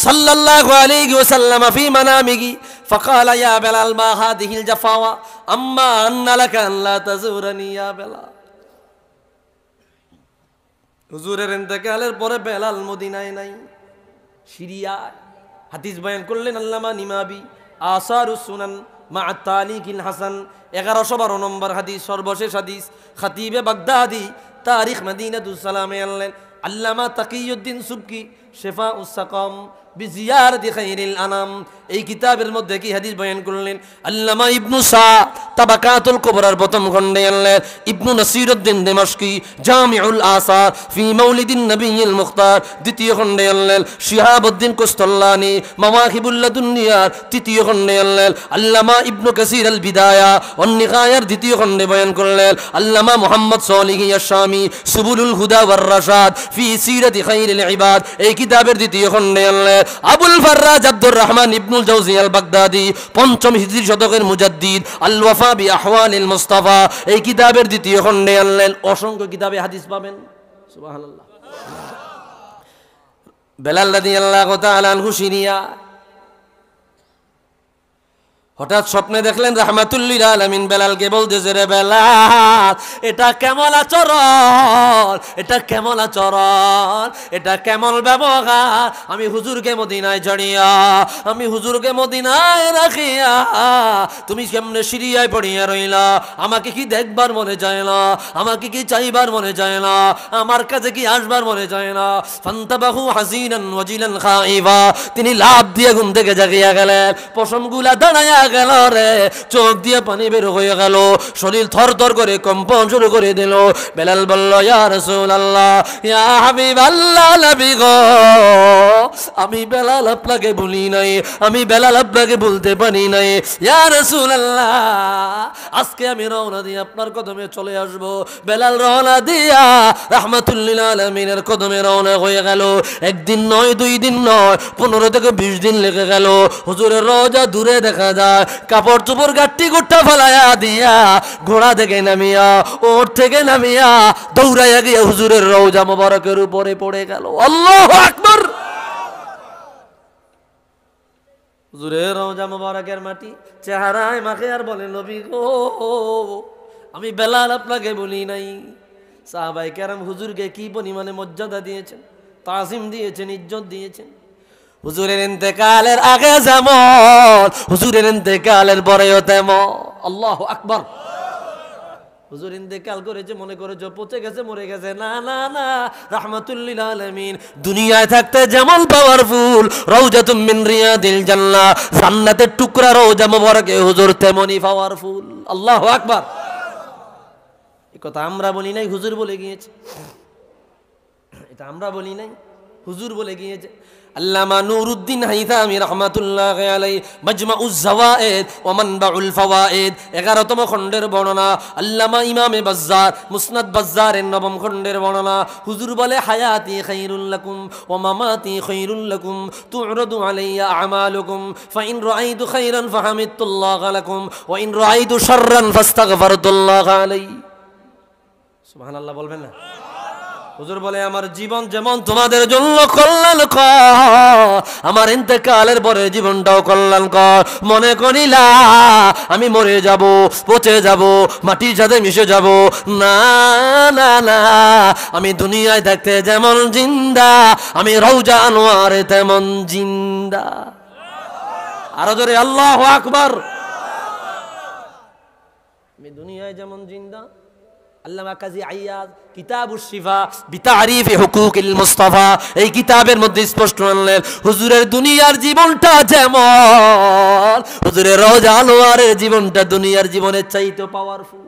সাল্লাল্লাহু আলাইহি ওয়াসাল্লাম ফি মানামিহি ফাকালা ইয়া বেলাল মা হাদিহিল জাফাওয়া আম্মা আন্না লাকা আন লা তাজুরানি ইয়া বেলাল। হুজুরের ইন্তেকালের পরে বেলাল মদিনায় নাই, সিরিয়ায়। হাদিস বয়ান করলেন আল্লামা নিমাবি আসারুস সুনান মা তালিকিল হাসান, 1112 নম্বর হাদিস, সর্বশেষ হাদিস। খতিবে বাগদাদি তারিখ মদিনাতুস সালামে আনলেন আল্লামা তাকিউদ্দিন সুবকি শিফাউস সাকাম বিজিয়ারতি খাইরিল আনাম। এই কিতাবের মধ্যে কি হাদিস বয়ান করলেন আল্লামা ইবনু সাদ তাবাকাতুল কুবরার প্রথম খণ্ডে আনলেন। ইবনু নাসিরউদ্দিন দিমাশকি জামিউল আসার ফি মাউলিদিন নবিয়িল মুখতার দ্বিতীয় খণ্ডে আনলেন। শিহাবউদ্দিন কুস্তাল্লানি মাওয়াহিবুল লাদুনিয়ার তৃতীয় খণ্ডে আনলেন। আল্লামা ইবনু কাসির আল বিদায়া ওয়ান নিগায়ার দ্বিতীয় খণ্ডে বয়ান করলেন। আল্লামা মুহাম্মদ সালিহ আশ-শামি সুবুলুল হুদা ওয়ার রাশাদ ফি সিরাতি খাইরিল ইবাদ এই কিতাবের দ্বিতীয় খণ্ডে আনলেন। আবুল ফাররাজ আব্দুর রহমান ইবনুল জাওজি আল বাগদাদি পঞ্চম হিজরি শতকের মুজাদ্দিদ আল ওয়াফা বি আহওয়ালিল মুস্তাফা এই কিতাবের দ্বিতীয় খণ্ডে আনলেন। অসংখ্য কিতাবে হাদিস পাবেন। সুবহানাল্লাহ। বেলাল রাদিয়াল্লাহু তাআলা আনহু সিরিয়া হঠাৎ স্বপ্নে দেখলেন রাহমাতুল্লিল আলামিন বেলালকে বলতেছে, রে বেলাল, এটা কেমন আচরণ, এটা কেমন আচরণ, এটা কেমন ব্যবহার। আমি হুজুরকে মদিনায় ছাড়িয়া, আমি হুজুরকে মদিনায় রাখিয়া তুমি কেমনে সিরিয়ায় পড়িয়া রইলা? আমাকে কি দেখবার মনে চায় না? আমাকে কি চাইবার মনে চায় না? আমার কাছে কি আসবার মনে চায় না? ফান্তাবাহু হাসিনান ওয়াজিলান খাইফা, তিনি লাভ দিয়ে ঘুম থেকে জাগিয়া গেলেন। পশমগুলা দাঁড়াইয়া গেল রে, চোখ দিয়ে পানি বের হয়ে গেল, শরীর থরথর করে কম্পন শুরু করে দিল। বেলাল বলল, ইয়া রাসূলুল্লাহ, ইয়া হাবিবাল্লাহ, নবী গো, আমি বেলাল আপনাকে ভুলি নাই, আমি বেলাল আপনাকে ভুলতে পারি নাই। ইয়া রাসূলুল্লাহ, আজকে আমি রওনা দিয়ে আপনার কদমে চলে আসব। বেলাল রওনা দিয়া রাহমাতুল্লিল আলামিনের কদমে রওনা হয়ে গেল। একদিন নয়, 2 দিন নয়, 15 থেকে 20 দিন লেগে গেল। হুজুরের রওজা দূরে দেখা যায়, কাপড় চোপড় গাট্টি গুট্টা ফেলাইয়া দিয়া ঘোড়া থেকে নামিয়া, ওর থেকে নামিয়া দৌড়াইয়া গিয়ে হুজুরের রওজা মোবারকের উপরে পড়ে গেল। আল্লাহু আকবার। হুজুরের রওজা মোবারকের মাটি চেহারায় মাখে আর বলে, নবী গো, আমি বেলাল আপনাকে বলি নাই। সাহাবায়ে কেরাম হুজুরকে কি পরিমাণে মর্যাদা দিয়েছেন, তাজিম দিয়েছেন, ইজ্জত দিয়েছেন। হুজুরের ইন্তেকালের আগে যেমন, হুজুরের ইন্তেকালের পরেও তেমন। আল্লাহু আকবার। হুজুর ইন্তেকাল করেছে মনে করেছো পচে গেছে, মরে গেছে? না না না, রাহমাতুল্লিল আলামিন দুনিয়ায় থাকতে যেমন পাওয়ারফুল, রওজাতুম মিন রিয়াদিল জান্নাহ, জান্নাতের টুকরা রওজা মোবারকে হুজুর তেমনই পাওয়ারফুল। আল্লাহু আকবার। এই কথা আমরা বলি নাই, হুজুর বলে গিয়েছে। এটা আমরা বলি নাই, হুজুর বলে গিয়েছে। আল্লামা নুরউদ্দিন হাইথামি রাহমাতুল্লাহি আলাইহি মাজমাউজ জাওয়ায়েদ ওয়া মানবাউল ফাওয়ায়েদ 11তম খণ্ডের বর্ণনা, আল্লামা ইমামে বাজ্জার মুসনাদ বাজ্জারের 9ম খণ্ডের বর্ণনা। হুজুর বলে, হায়াতি খায়রুল লাকুম ওয়া মামাতি খায়রুল লাকুম তু'রাদু আলাইয়া আমালুকুম ফাইন রাআইতু খায়রান ফাহামিদতুল্লাহ লাকুম ওয়া ইন রাআইতু শাররান ফাস্তাগফারতুল্লাহ আলাইহি। সুবহানাল্লাহ বলবেন না? হুজুর বলে, আমার জীবন যেমন তোমাদের জন্য কল্যাণকর, আমার ইন্তেকালের পরে জীবনটাও কল্যাণকর। মনে করিলা আমি মরে যাব, পচে যাব, মাটির সাথে মিশে যাব। না না না, আমি দুনিয়ায় থাকতে যেমন জিন্দা, আমি রওজা আনোয়ারে তেমন জিন্দা। আরো জোরে আল্লাহু আকবার। আমি দুনিয়ায় যেমন জিন্দা। আল্লামা কাজী আইয়াজ কিতাবুশ শিফা বিতারিফি হুকুকিল মুস্তাফা, এই কিতাবের মধ্যে স্পষ্ট আনলেন, হুজুরের দুনিয়ার জীবনটা যেমন, হুজুরের রওজা আনোয়ারের জীবনটা দুনিয়ার জীবনের চাইতে পাওয়ারফুল।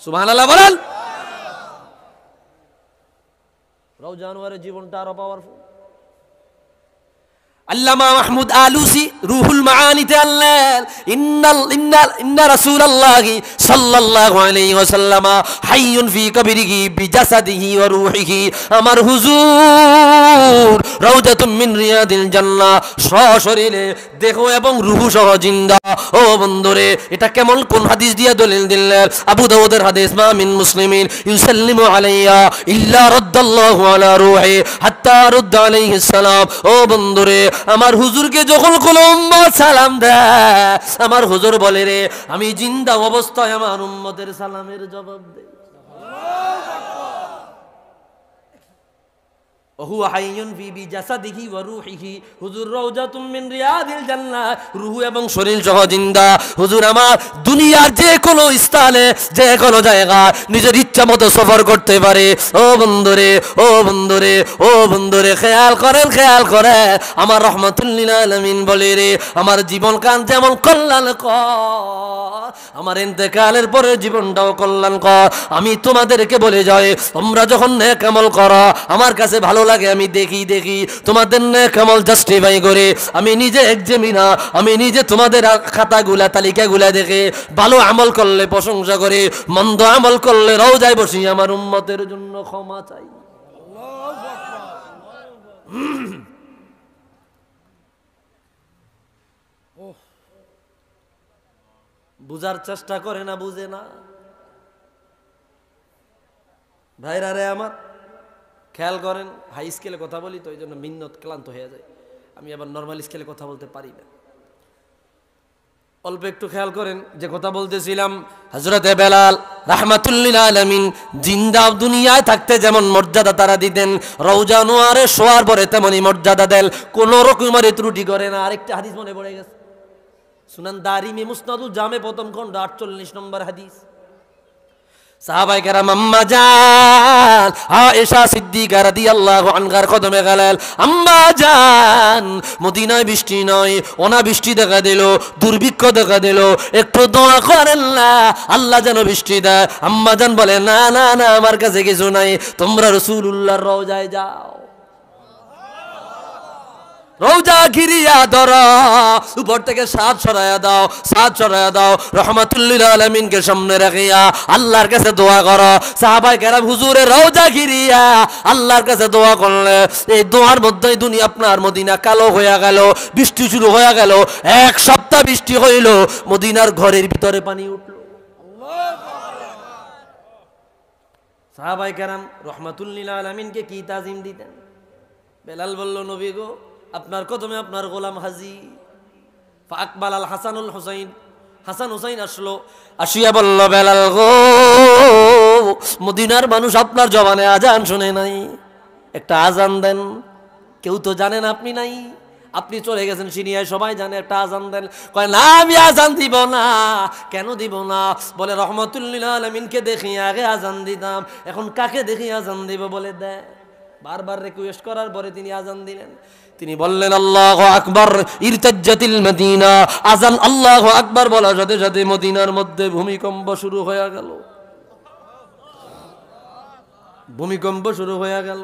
সুবহানাল্লাহ বলেন। রওজা আনোয়ারের জীবনটা আরো পাওয়ারফুল। আল্লামা মাহমুদ আলুসি রুহুল মাআনিতে আনলেন, ইন্না রাসূলুল্লাহি সাল্লাল্লাহু আলাইহি ওয়াসাল্লাম হাইয়ুন ফি কবরিহি বিজাসাদিহি ওয়া রূহিহি। আমার হুজুর রাউদাতুম মিন রিয়াদিল জান্নাহ, সশরীরে দেহ এবং রূহ সহ জিন্দা। ও বন্ধুরে, এটা কেমন কোন হাদিস দিয়ে দলিল দিলেন? আবু দাউদের হাদিস, মা মিন মুসলিমিন ইউসাল্লিমু আলাইয়া ইল্লা রাদ্দাল্লাহু আলা রূহি হাত্তা রুদ্দা আলাইহিস সালাম। ও বন্ধুরে, আমার হুজুরকে যখন কোন উম্মত সালাম দেয়, আমার হুজুর বলে, রে আমি জিন্দা অবস্থায় আমার উম্মতের সালামের জবাব দেই। ওহুয়া হাইয়ুন ফি বিজাসাদিহি ওয়া রূহিহি, হুজুর রাউজাতুম মিন রিয়াদিল জান্নাহ, রূহ এবং শরীর সহ জিন্দা। হুজুর আমার দুনিয়ার যে কোনো স্থানে, যে কোনো জায়গায় নিজের ইচ্ছা মতো সফর করতে পারে। ও বন্ধুরে, ও বন্ধুরে, ও বন্ধুরে, খেয়াল করেন, খেয়াল করে। আমার রাহমাতুল্লিল আলামিন বলে, রে আমার জীবন কান যেমন কল্যাণকর, আমার ইন্তেকালের পরে জীবনটাও কল্যাণকর। আমি তোমাদেরকে বলে যাই, তোমরা যখন নেক আমল করো, আমার কাছে ভালো লাগে, আমি দেখি তোমাদের নেক আমল জাস্টিফাই করে। আমি নিজে একজামিনা, আমি নিজে তোমাদের খাতাগুলা তালিকাগুলা দেখে ভালো আমল করলে প্রশংসা করে, মন্দ আমল করলে রওজায় বসি আমার উম্মতের জন্য ক্ষমা চাই। বুঝার চেষ্টা করে না, বুঝে না। ভাইরা রে আমার, খেয়াল করেন, হাই স্কেলে কথা বলি তো এই জন্য মিন্নত ক্লান্ত হয়ে যায়। আমি আবার নর্মাল স্কেলে কথা বলতে পারি না। ও অল্প একটু খেয়াল করেন যে কথা বলতেছিলাম, হযরতে বেলাল রাহমাতুল্লিল আলামিন জিন্দা দুনিয়ায় থাকতে যেমন মর্যাদা তারা দিতেন, রওজা নোয়ারে শোয়ার পরে তেমনি মর্যাদা দেন, কোন রকমের ত্রুটি করে না। আরেকটা হাদিস মনে পড়ে গেছে, সুনান দারিমি মুসনাদুল জামে প্রথম খণ্ড 48 নম্বর হাদিস। সাহাবায়ে কেরাম আম্মা জান আয়েশা সিদ্দিকা রাদিয়াল্লাহু আনহার কদমে গেলেন। আম্মা জান, মদিনায় বৃষ্টি নয়, অনাবৃষ্টি দেখা দিল, দুর্ভিক্ষ দেখা দিল, একটু দোয়া করেন না আল্লাহ যেন বৃষ্টি দেয়। আম্মা জান বলে, না না না, আমার কাছে কিছু নাই, তোমরা রাসূলুল্লাহর রওজায় যাও, রওজা ঘিরিয়া ধরো, উপর থেকে সাত সরাইয়া দাও, সাত সরাইয়া দাও, রহমাতুল্লিল আলামিনকে সামনে রাখিয়া আল্লাহর কাছে দোয়া করো। সাহাবায়ে কেরাম হুজুরের রওজা ঘিরিয়া আল্লাহর কাছে দোয়া করলে এই দোয়ার মধ্যেই দুনিয়া আপনার মদিনা কালো হয়ে গেল, বৃষ্টি শুরু হয়ে গেল, এক সপ্তাহ বৃষ্টি হইল, মদিনার ঘরের ভিতরে পানি উঠল। সাহাবায়ে কেরাম রহমাতুল্লিল আলামিনকে কি তাজিম দিতেন। বেলাল বলল, নবী গো, আপনার কদমে আপনার গোলাম হাজি। আকবাল আল হাসানুল হুসাইন, হাসান হুসাইন আসলো, আসিয়া বলল, বেলাল গো, মদিনার মানুষ আপনার জবানে আজান শুনে নাই, একটা আজান দেন। কেউ তো জানেন আপনি নাই, আপনি চলে গেছেন সিরিয়ায়, সবাই জানে, একটা আজান দেন। কয়, না আমি আজান দিব না। কেন দিব না? বলে, রহমাতুল্লিল আলামিনকে দেখি আগে আজান দিতাম, এখন কাকে দেখি আজান দিব? বলে, দেয়। বারবার রিকোয়েস্ট করার পরে তিনি আজান দিলেন। তিনি বললেন, আল্লাহু আকবার, ইরতাজ্জাতিল মদিনা। আজান আল্লাহু আকবার বলার সাথে সাথে মদিনার মধ্যে ভূমিকম্প শুরু হয়ে গেল, ভূমিকম্প শুরু হয়ে গেল।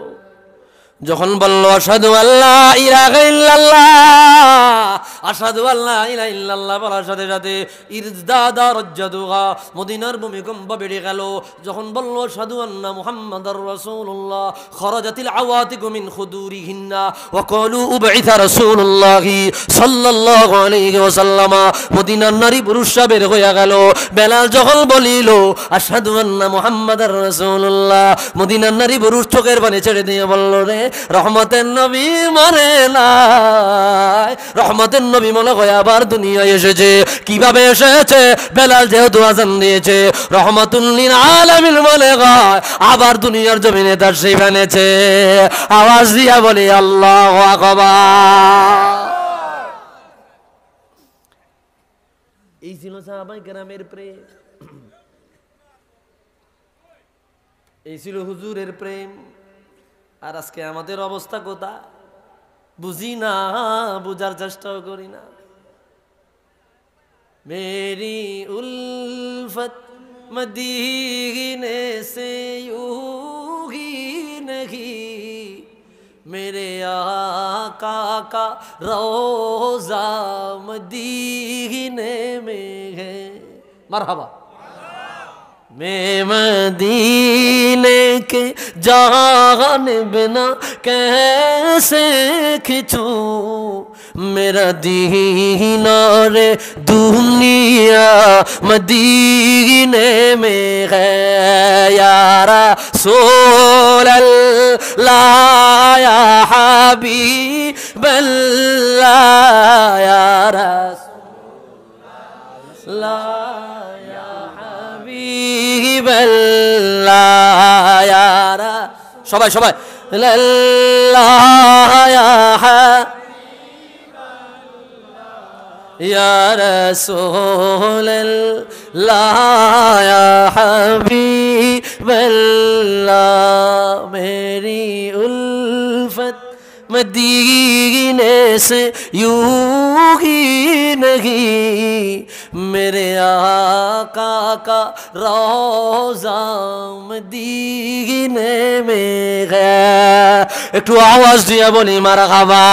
যখন বলল, আশহাদু আল্লা ইলাহা ইল্লাল্লাহ, আশহাদু আল্লা ইলাহা ইল্লাল্লাহ বলার সাথে সাথে ইরদাদা রাজ্জাদুহা, মদিনার ভূমিকম্প বেড়ে গেল। যখন বলল, আশহাদু আন্না মুহাম্মাদার রাসূলুল্লাহ, খরাজাতিল আওয়াতিকু মিন খুদুরিহিন্না ওয়া ক্বালু উবঈসা রাসূলুল্লাহি সাল্লাল্লাহু আলাইহি ওয়াসাল্লাম, মদিনার নারী পুরুষরা বের হয়ে গেল। বেলাল যখন বলিল, আশহাদু আন্না মুহাম্মাদার রাসূলুল্লাহ, মদিনার নারী পুরুষ চোখের পানি ছেড়ে দিয়ে বলল, রে রহমতের নবী মরে নাই, রহমতের নবী মনে হয় আবার দুনিয়ায় এসেছে। কিভাবে এসেছে? বেলাল যেহেতু আজান দিয়েছে, রহমাতুল্লিল আলামিন মনে হয় আবার দুনিয়ার জমিনে তার সেই বানিয়েছে। আওয়াজ দিয়া বলি, আল্লাহু আকবার। এই ছিল সাহাবায়ে কেরামের প্রেম, এই ছিল হুজুরের প্রেম। আর আজকে আমাদের অবস্থা কোথা? বুঝি না, বুঝার চেষ্টাও করি না। মেরি উলফত মদীনে সে यूं ही नहीं, मेरे आका का रोज़ा मदीने में है। मरहबा। मैं मदीने के जान बिना कैसे खिंचूं, मेरा दीनार दुनिया मदीने में है। या रसूल अल्लाह या हबीब अल्लाह, या रसूल अल्लाह या हबीब अल्लाह, या সবাই সবাই আল্লাহ ইয়া या रसूल अल्लाह या हबीब अल्लाह, मेरी उल्फत मदीने से यूं ही नहीं, मेरे आका का रोज़ा मदीने में है। একটু আওয়াজ দিয়ে বলি মারহাবা।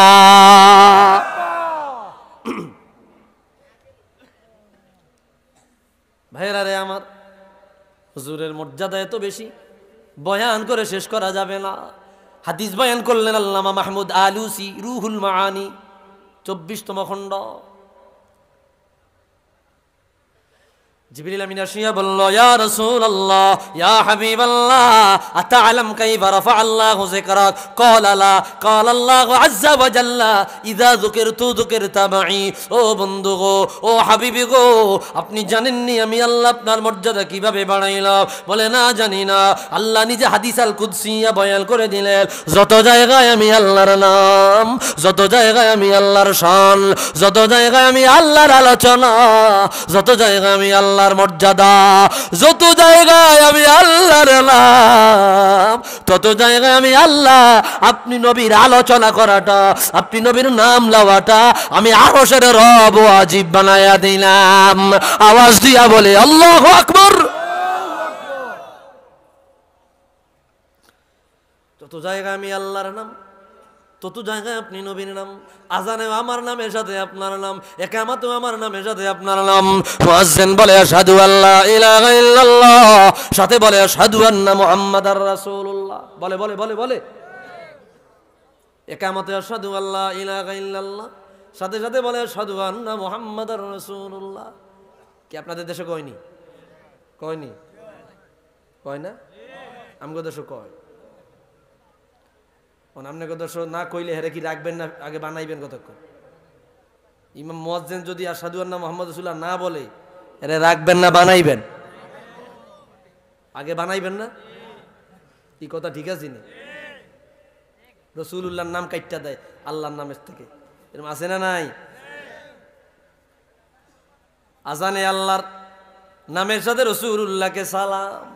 ভাইরা রে আমার, হুজুরের মর্যাদা এত বেশি, বয়ান করে শেষ করা যাবে না। হাদিস বয়ান করলেন আল্লামা মাহমুদ আলুসি, রুহুল মাআনি 24তম খণ্ড। জিবরিল আমিন আসিয়া বলল, ইয়া রাসূলুল্লাহ ইয়া হাবিবাল্লাহ আতা'লাম কাইফা রাফা আল্লাহু যিকরাক? ক্বালা লা, ক্বালা আল্লাহু আযযা ওয়া জাল্লা ইযা যুকিরতু যুকিরতা মাই। ও বন্ধু গো, ও হাবিবি গো, আপনি জানেননি আমি আল্লাহ আপনার মর্যাদা কিভাবে বাড়াইলাম? বলে না, জানি না। আল্লাহ নিজে হাদিস আল কুদসিয়া বয়ান করে দিলেন, যত জায়গায় আমি আল্লাহর নাম, যত জায়গায় আমি আল্লাহর শান, যত জায়গায় আমি আল্লাহর আলোচনা, যত জায়গায় আমি আল্লাহর মর্যাদা, যত জায়গায় আমি আল্লাহর নাম, তত জায়গায় আমি আল্লাহ আপনি নবীর আলোচনা করাটা, আপনি নবীর নাম লওয়াটা আমি আরশের রব ওয়াজিব বানায়া দিলাম। আওয়াজ দিয়া বলে আল্লাহু আকবার। যত জায়গায় আমি আল্লাহর নাম, তত জায়গায় আপনি নবীর নাম। আজানে আমার নামের সাথে আপনার নাম, ইকামতে আমার নামের সাথে আপনার নাম। মুয়াজ্জিন বলে আশহাদু আল্লা ইলাহা ইল্লাল্লাহ, সাথে বলে আশহাদু আন্না মুহাম্মাদার রাসূলুল্লাহ। বলে বলে বলে বলে ইকামতে আশহাদু আল্লা ইলাহা ইল্লাল্লাহ, সাথে সাথে বলে আশহাদু আন্না মুহাম্মাদার রাসূলুল্লাহ। কি আপনাদের দেশে কয়নি? কয়নি? কয় না? আমগো দেশে কয়। আপনাকে দর্শ না কইলে হেরে কি রাখবেন না আগে বানাইবেন কতক্ষণ? ইমাম মুয়াজ্জিন যদি আশহাদু আন্না মুহাম্মাদ রাসূলুল্লাহ না বলে, এরে রাখবেন না বানাইবেন? আগে বানাইবেন না? এই কথা ঠিক আছে না? রাসূলুল্লাহর নাম কাইট্টা দেয় আল্লাহর নামের থেকে, এরকম আছে না নাই? আজানে আল্লাহর নামের সাথে রাসূলুল্লাহকে সালাম,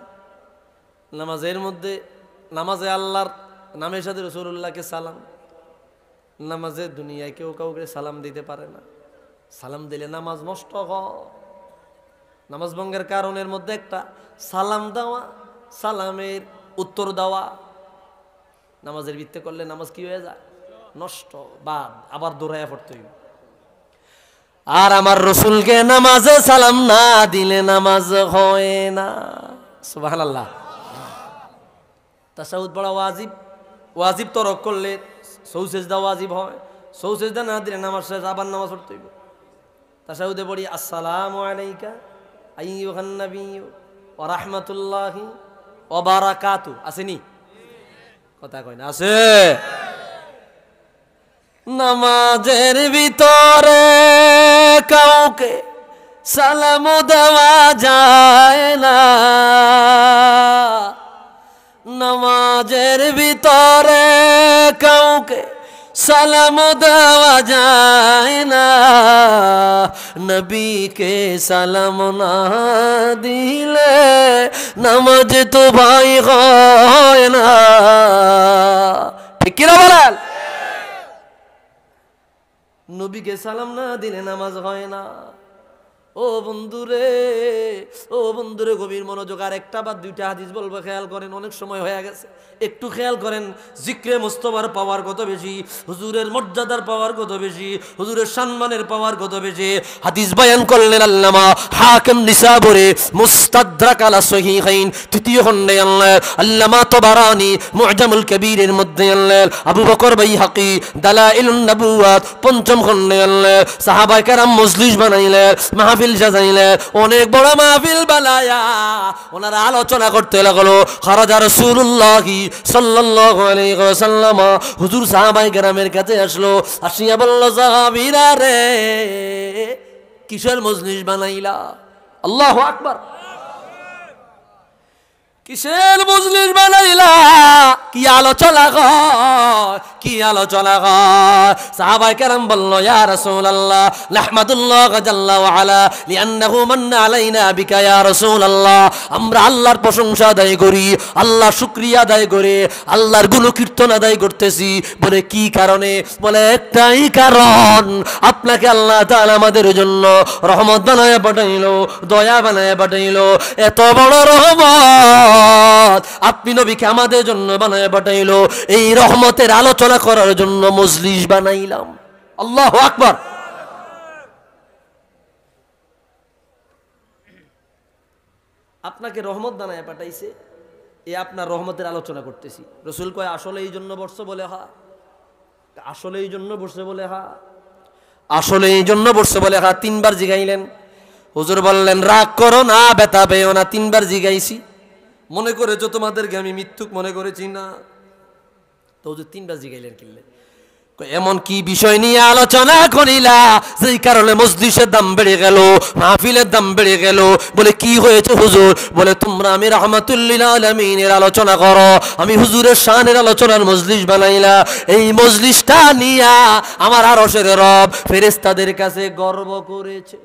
নামাজের মধ্যে নামাজে আল্লাহর নামের সাথে রাসূলুল্লাহকে সালাম। নামাজে দুনিয়ায় কেউ কাউকে সালাম দিতে পারে না, সালাম দিলে নামাজ নষ্ট হয়। নামাজ ভঙ্গের কারণের মধ্যে একটা সালাম দেওয়া, সালামের উত্তর দেওয়া। নামাজের ভিত্তি করলে নামাজ কি হয়ে যায়? নষ্ট, বাদ, আবার দৌড়াইয়া পড়তে হইবে। আর আমার রসুলকে নামাজে সালাম না দিলে নামাজ হয় না। সুবহানাল্লাহ। তাশাহুদ পড়া ওয়াজিব, ওয়াজিব তরক করলে সৌসেজদা ওয়াজিব হয়, সৌসেজদা না দিলে নামাজ শেষ, আবার নামাজ পড়তে হইবে। তাশাহুদে পড়ি আসসালামু আলাইকা আইয়ুহান নাবিয়্যু ওয়া রাহমাতুল্লাহি ওয়া বারাকাতু। আসেনি? কথা কয় না? আছে। নামাজের ভিতরে কাউকে সালাম দেওয়া যায় না, নামাজের ভিতরে কাউকে সালাম দেওয়া যায় না, নবীকে সালাম না দিলে নামাজ তো ভাই হয় না। ঠিক কিনা বলেন? নবীকে সালাম না দিলে নামাজ হয় না। ও বন্ধুরে, ও বন্ধুরে, গভীর মনোযোগ। আর একটা বা দুইটা হাদিস বলবো, খেয়াল করেন, অনেক সময় হয়ে গেছে, একটু খেয়াল করেন। জিক্রে মুস্তফার পাওয়ার কত বেশি, হুজুরের মর্যাদার পাওয়ার কত বেশি, হুজুরের সম্মানের পাওয়ার কত বেশি। হাদিস বয়ান করলেন আল্লামা হাকিম নিসাবুরি মুস্তাদরাক আলা সহিহাইন তৃতীয় খণ্ডে আনলেন, আল্লামা তাবারানী মুআজামুল কবীরের মধ্যে আনলেন, আবু বকর বাইহাকি দালাইলুন নবুওয়াত পঞ্চম খণ্ডে আনলেন। সাহাবায়ে কেরাম মজলিস বানাইলেন, মাহফিল সাজাইলেন, অনেক বড় মাহফিল বানায়া ওনারা আলোচনা করতে লাগলো। খারাজা রাসূলুল্লাহি সাল্লাল্লাহু আলাইহি ওয়াসাল্লাম, হুজুর সাহাবায়ে কেরামের কাছে আসলো, আসিয়া বলল, সাহাবীরা রে, কিসের মজলিস বানাইলা? আল্লাহু আকবার। কিসের মজলিস বানাইলা? কি আলোচনা হয়, কি আলোচনা হয়? সাহাবায়ে কেরাম বলল, ইয়া রাসূলুল্লাহ নাহমাদুল্লাহ জাল্লা ওয়া আলা লিআন্নাহু মান্না আলাইনা বিকা ইয়া রাসূলুল্লাহ। আমরা আল্লাহর প্রশংসা আদায় করি, আল্লাহর শুকরিয়া আদায় করে আল্লাহর গুণকীর্তন আদায় করতেছি। বলে কি কারণে? বলে একটাই কারণ, আপনাকে আল্লাহ তাআলা আমাদের জন্য রহমত বানায়া পাঠাইলো, দয়া বানায়া পাঠাইলো। এত বড় রহমত আপনি নবীকে আমাদের জন্য বানায় পাঠাইলো, এই রহমতের আলোচনা করার জন্য মজলিস বানাইলাম। আল্লাহু আকবার। আপনাকে রহমত বানায় পাঠাইছে, এই আপনার রহমতের আলোচনা করতেছি। রাসূল কয়, আসলে এই জন্য বসছো? বলে হ্যাঁ। আসলে এই জন্য বসছে? বলে হ্যাঁ। আসলে এই জন্য বসছে? বলে হ্যাঁ। তিনবার জিগাইলেন। হুজুর বললেন রাগ করো না, ব্যথা পেও না। 3 বার জিগাইছি, মনে করেছো তোমাদেরকে আমি মিথ্যুক মনে করেছি না? তো হুজুর 3 বার জিগাইলেন কিনলে, এমন কি বিষয় নিয়ে আলোচনা করিলা যেই কারণে মজলিসের দাম বেড়ে গেল, মাহফিলের দাম বেড়ে গেল? বলে কি হয়েছে হুজুর? বলে তোমরা আমি রাহমাতুল্লিল আলামিনের আলোচনা করো, আমি হুজুরের শানের আলোচনার মজলিস বানাইলা। এই মজলিসটা নিয়া আমার আরশের রব ফেরেশতাদের কাছে গর্ব করেছে।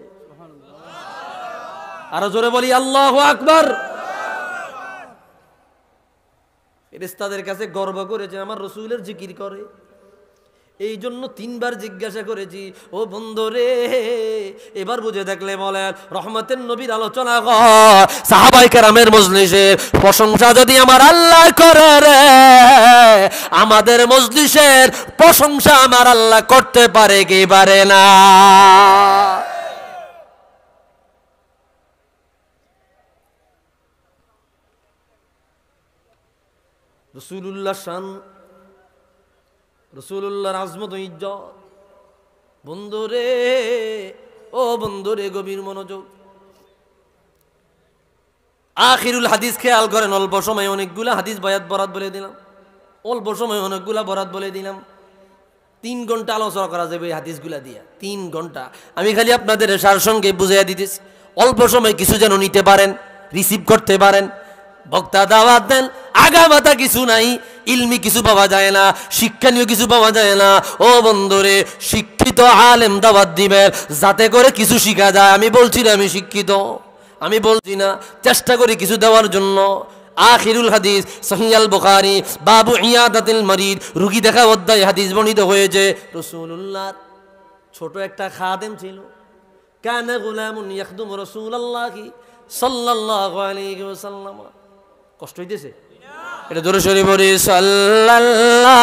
আরো জোরে বলি আল্লাহু আকবার। ফেরেশতাদের কাছে গর্ব করেছে আমার রাসূলের জিকির করে। এই জন্য 3 বার জিজ্ঞাসা করেছি, ও বন্ধুরে এবার বুঝে দেখলে বলেন রহমতের নবীর আলোচনা কর, সাহাবায়ে কেরামের মজলিসের প্রশংসা যদি আমার আল্লাহ করে রে, আমাদের মজলিসের প্রশংসা আমার আল্লাহ করতে পারে কি পারে না? রাসূলুল্লাহ শান, রাসূলুল্লাহর আজমত ও ইজ্জত। বন্ধুরে, ও বন্ধুরে গভীর মনোযোগ। আখিরুল হাদিস খেয়াল করেন, অল্প সময় অনেকগুলা হাদিস বায়াত বরাত বলে দিলাম, অল্প সময় অনেকগুলা বরাত বলে দিলাম। 3 ঘন্টা আলোচনা করা যাবে এই হাদিসগুলা দিয়া, 3 ঘন্টা। আমি খালি আপনাদের সারসংক্ষেপ বুঝাইয়া দিতেছি, অল্প সময় কিছু যেন নিতে পারেন, রিসিভ করতে পারেন। বক্তা দাওয়াত দেন, আগামাতা কিছু নাই, ইলমি কিছু পাওয়া যায় না, শিক্ষণীয় কিছু পাওয়া যায় না। ও বন্ধুরে, শিক্ষিত আলেম দাওয়াত দিবেন যাতে করে কিছু শিখা যায়। আমি বলছি না আমি শিক্ষিত, আমি বলছি না, চেষ্টা করি কিছু দেওয়ার জন্য। আখিরুল হাদিস সহিহ আল বুখারী বাবু ইয়াদাতিল মারিদ, রোগী দেখা অধ্যায় হাদিস বর্ণিত হয়েছে। রাসূলুল্লাহর ছোট একটা খাদেম ছিল, কানা গুলামুন ইয়াখদুমু রাসূলুল্লাহি সাল্লাল্লাহু আলাইহি ওয়াসাল্লাম। কষ্ট হইতেছে? এটা জোরে সরে বলি সাল্লাল্লাহ।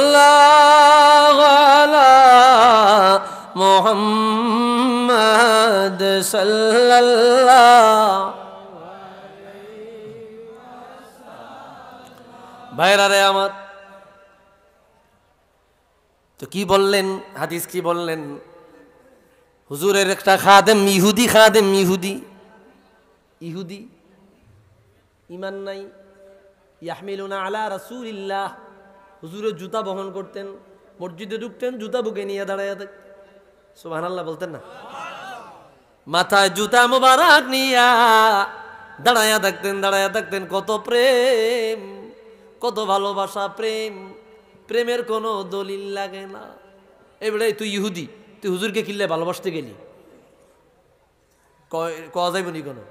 সাল্লাল্লাহু আলা মুহাম্মাদ সাল্লাল্লাহু। ভাইরা রে আমার, তো কি বললেন হাদিস, কি বললেন? হুজুরের একটা খাদেম ইহুদি, খাদেম ইহুদি, ইহুদি ইমান নাই। ইয়াহমিলুনা আলা রাসূলিল্লাহ, হুজুরের জুতা বহন করতেন, মসজিদে ঢুকতেন জুতা বুকে নিয়ে দাঁড়ায় থাকতেন। সুবহানাল্লাহ বলতেন না? মাথায় জুতা মুবারক নিয়া দাঁড়ায়া থাকতেন, দাঁড়ায়া থাকতেন। কত প্রেম, কত ভালোবাসা, প্রেম, প্রেমের কোনো দলিল লাগে না। এবারে তুই ইহুদি, তুই হুজুরকে কিনলে ভালোবাসতে গেলি, কয়া যাইব নি কোনো?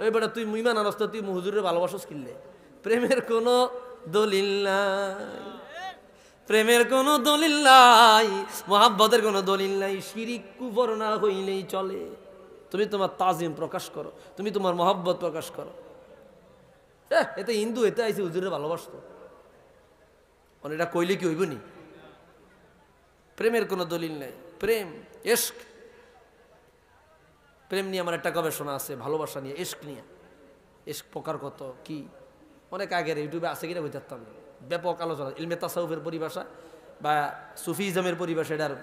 এবারে তুই ইমান আনস্ত, তুই হুজুরের ভালোবাসস কিনলে? প্রেমের কোনো দলিল নাই, প্রেমের কোনো দলিল নাই, মোহাব্বতের কোনো দলিল নাই। শিরিক কুফর না হইলেই চলে। তুমি তোমার তাজিম প্রকাশ করো, তুমি তোমার মোহাব্বত প্রকাশ করো। এতে হিন্দু এতে আইসি হুজুরের ভালোবাসতো, এটা কইলে কি হইব নি? প্রেমের কোনো দলিল নাই। প্রেম, ইশক, প্রেম নিয়ে আমার একটা গবেষণা আছে, ভালোবাসা নিয়ে, ইশক নিয়ে। ইশক প্রকার কত কি অনেক আগের ইউটিউবে আছে কিনা বই থাকতাম, ব্যাপক আলোচনা। ইলমে তাসাউফের পরিভাষা বা সুফিজমের পরিভাষা, এটার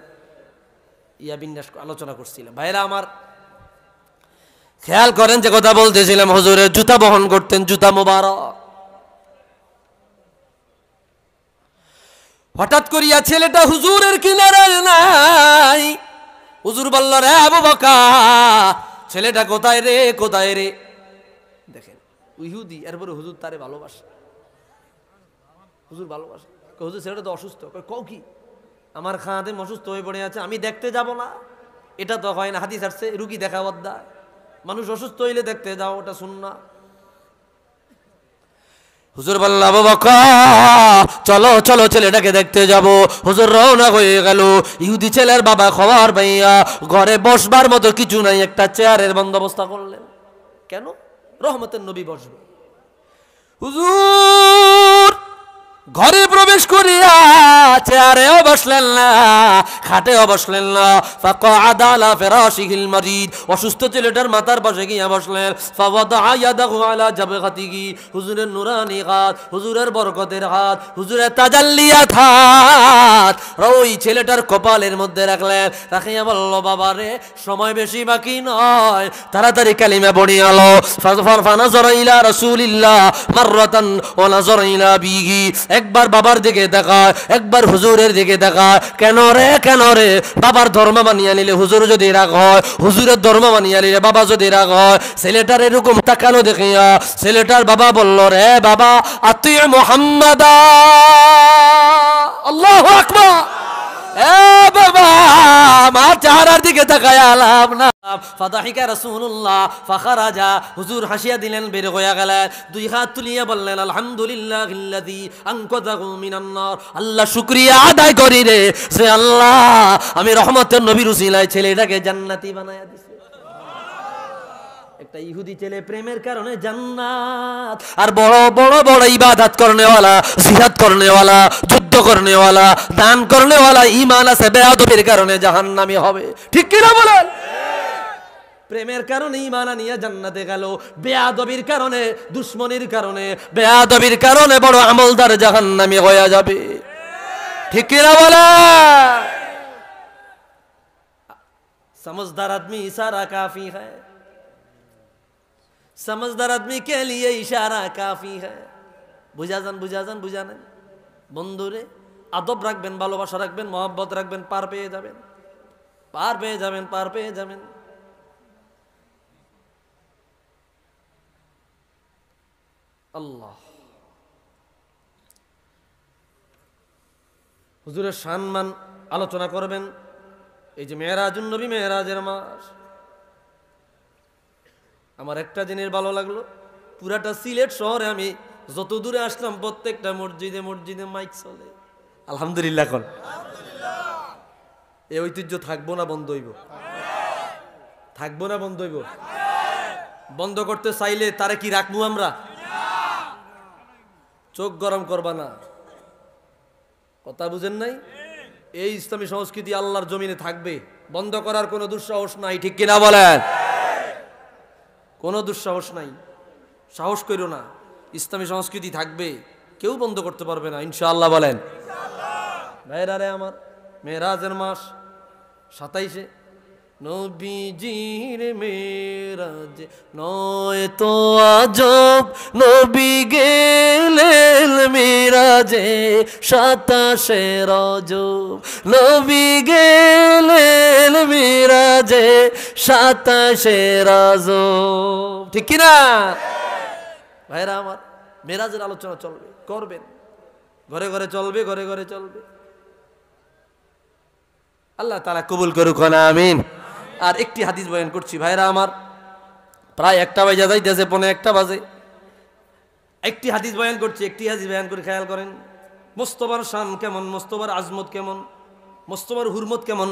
বিন্যাস আলোচনা করছিলাম। ভাইরা আমার, খেয়াল করেন যে কথা বলতেছিলাম, হুজুরের জুতা বহন করতেন, জুতা মোবারক। হঠাৎ করিয়া ছেলেটা হুজুরের কিনারে নাই। হুজুর বলল, রে আবু বকর, ছেলেটা কোথায় রে, কোথায় রে? দেখেন ইহুদি, এরপরে হুজুর তারে ভালোবাসে, হুজুর ভালোবাসে। হুজুর ছেলেটা তো অসুস্থ। কও কি? আমার খাদেম অসুস্থ হয়ে পড়ে আছে, আমি দেখতে যাব না? এটা তো হয় না, হাদিস আসছে রুগী দেখা অধ্যায়, মানুষ অসুস্থ হইলে দেখতে যাও, ওটা সুন্নাহ। হুজুর বলল, আবু বকর চলো চলো, ছেলেটাকে দেখতে যাব। হুজুর রওনা হয়ে গেল। ইহুদি ছেলের বাবা খবর পাইয়া ঘরে বসবার মতো কিছু নাই, একটা চেয়ারের বন্দোবস্ত করলেন। কেন? রহমতের নবী বসবে। হুজুর ঘরে প্রবেশ করিয়া চেয়ারেও বসলেন না, খাটেও বসলেন না। ফাকাআদা আলা ফিরাশিহিল মারিদ, অসুস্থ ছেলেটার মাথার পাশে গিয়া বসলেন। ফাওয়াদা ইয়াদাহু আলা জাবহাতিহি, হুজুরের নুরানি হাত, হুজুরের বরকতের হাত, হুজুরের তাজাল্লিয়াত হাত ওই ছেলেটার কপালের মধ্যে রাখলেন। রাখিয়া বলল, বাবা রে, সময় বেশি বাকি নয়, তাড়াতাড়ি কালিমা পড়িয়া লো। ফানাযারা ইলা রাসূলিল্লাহ মাররাতান ওয়া নাযারা ইলা বিহি, একবার বাবার দিকে তাকায়, একবার হুজুরের দিকে তাকায়। কেন রে, কেন রে? বাবার ধর্ম মানিয়া নিলে হুজুর যদি রাগ হয়, হুজুরের ধর্ম মানিয়া নিলে বাবা যদি রাগ হয়। ছেলেটার এরকম তাকানো দেখিয়া ছেলেটার বাবা বলল, রে বাবা, আতি মুহাম্মাদা। আল্লাহু আকবার। এ বাবা, আমার চেহারার দিকে তাকায় আলাপ না। ফাদাহিকা রাসূলুল্লাহ ফাখারাজা, হুজুর হাসিয়া দিলেন, বের হইয়া গেলেন। দুই হাত তুলিয়া বললেন, আলহামদুলিল্লাহিল্লাযী আনকাযাহু মিনান নার। আল্লাহ শুকরিয়া আদায় করি রে, যে আল্লাহ আমি রহমতের নবীর উসিলায় ছেলেটাকে জান্নাতি বানায়া দিছে। একটা ইহুদি ছেলে প্রেমের কারণে জান্নাত, আর বড় বড় বড় ইবাদত করনেওয়ালা, জিহাদ করনেওয়ালা, যুদ্ধ করনেওয়ালা, দান করনেওয়ালা ঈমান আছে, বেয়াদবির কারণে জাহান্নামী হবে। ঠিক কি না বলেন? প্রেমের কারণে ঈমান নিয়ে জান্নাতে গেল, বেয়াদবির কারণে, দুশমনির কারণে, বেয়াদবির কারণে বড় আমলদার জাহান্নামী হয়ে যাবে। ঠিক কি না বলেন? समझदार आदमी इशारा काफी है, समझदार आदमी के लिए इशारा काफी है। বুঝা যান, বুঝা যান, বুঝা নেন। বন্ধুরে, আদব রাখবেন, ভালোবাসা রাখবেন, মহব্বত রাখবেন, পার পেয়ে যাবেন, পার পেয়ে যাবেন, পার পেয়ে যাবেন। আল্লাহ হুজুরের সম্মান আলোচনা করবেন। এই যে মেরাজুন নবী, মেরাজের মাস, আমার একটা জিনিস ভালো লাগলো, পুরাটা সিলেট শহরে আমি যত দূরে আসলাম প্রত্যেকটা মসজিদে মসজিদে মাইক চলে। আলহামদুলিল্লাহ কোন এই ঐতিহ্য থাকবো না বন্ধ হইব? থাকবো না বন্ধ হইব? বন্ধ করতে চাইলে তারে কি রাখবো আমরা? চোখ গরম করবা না, কথা বুঝেন নাই? এই ইসলামী সংস্কৃতি আল্লাহর জমিনে থাকবে, বন্ধ করার কোনো দুঃসাহস নাই। ঠিক কিনা বলেন? কোনো দুঃসাহস নাই, সাহস কইরো না। ইসলামী সংস্কৃতি থাকবে, কেউ বন্ধ করতে পারবে না ইনশাআল্লাহ। বলেন ভাইরা রে আমার, মেরাজের মাস 27-এ নবীজির মেরাজ নয় তো আজব, নবী গেলেন মেরাজে 27-এ রজব, নবী গেলেন মেরাজে 27-এ রজব। ঠিক কি না ভাইরা আমার? মেরাজের আলোচনা চলবে, করবেন, ঘরে ঘরে চলবে, ঘরে ঘরে চলবে। আল্লাহ তাআলা কবুল করুক না, আমিন। আর একটি হাদিস বয়ান করছি ভাইরা আমার, প্রায় 1টা বাজে যাইতেছে, 1:45 বাজে। একটি হাদিস বয়ান করছি, একটি হাদিস বয়ান করে খেয়াল করেন মোস্তফার শান কেমন, মোস্তফার আজমত কেমন, মোস্তফার হুরমত কেমন।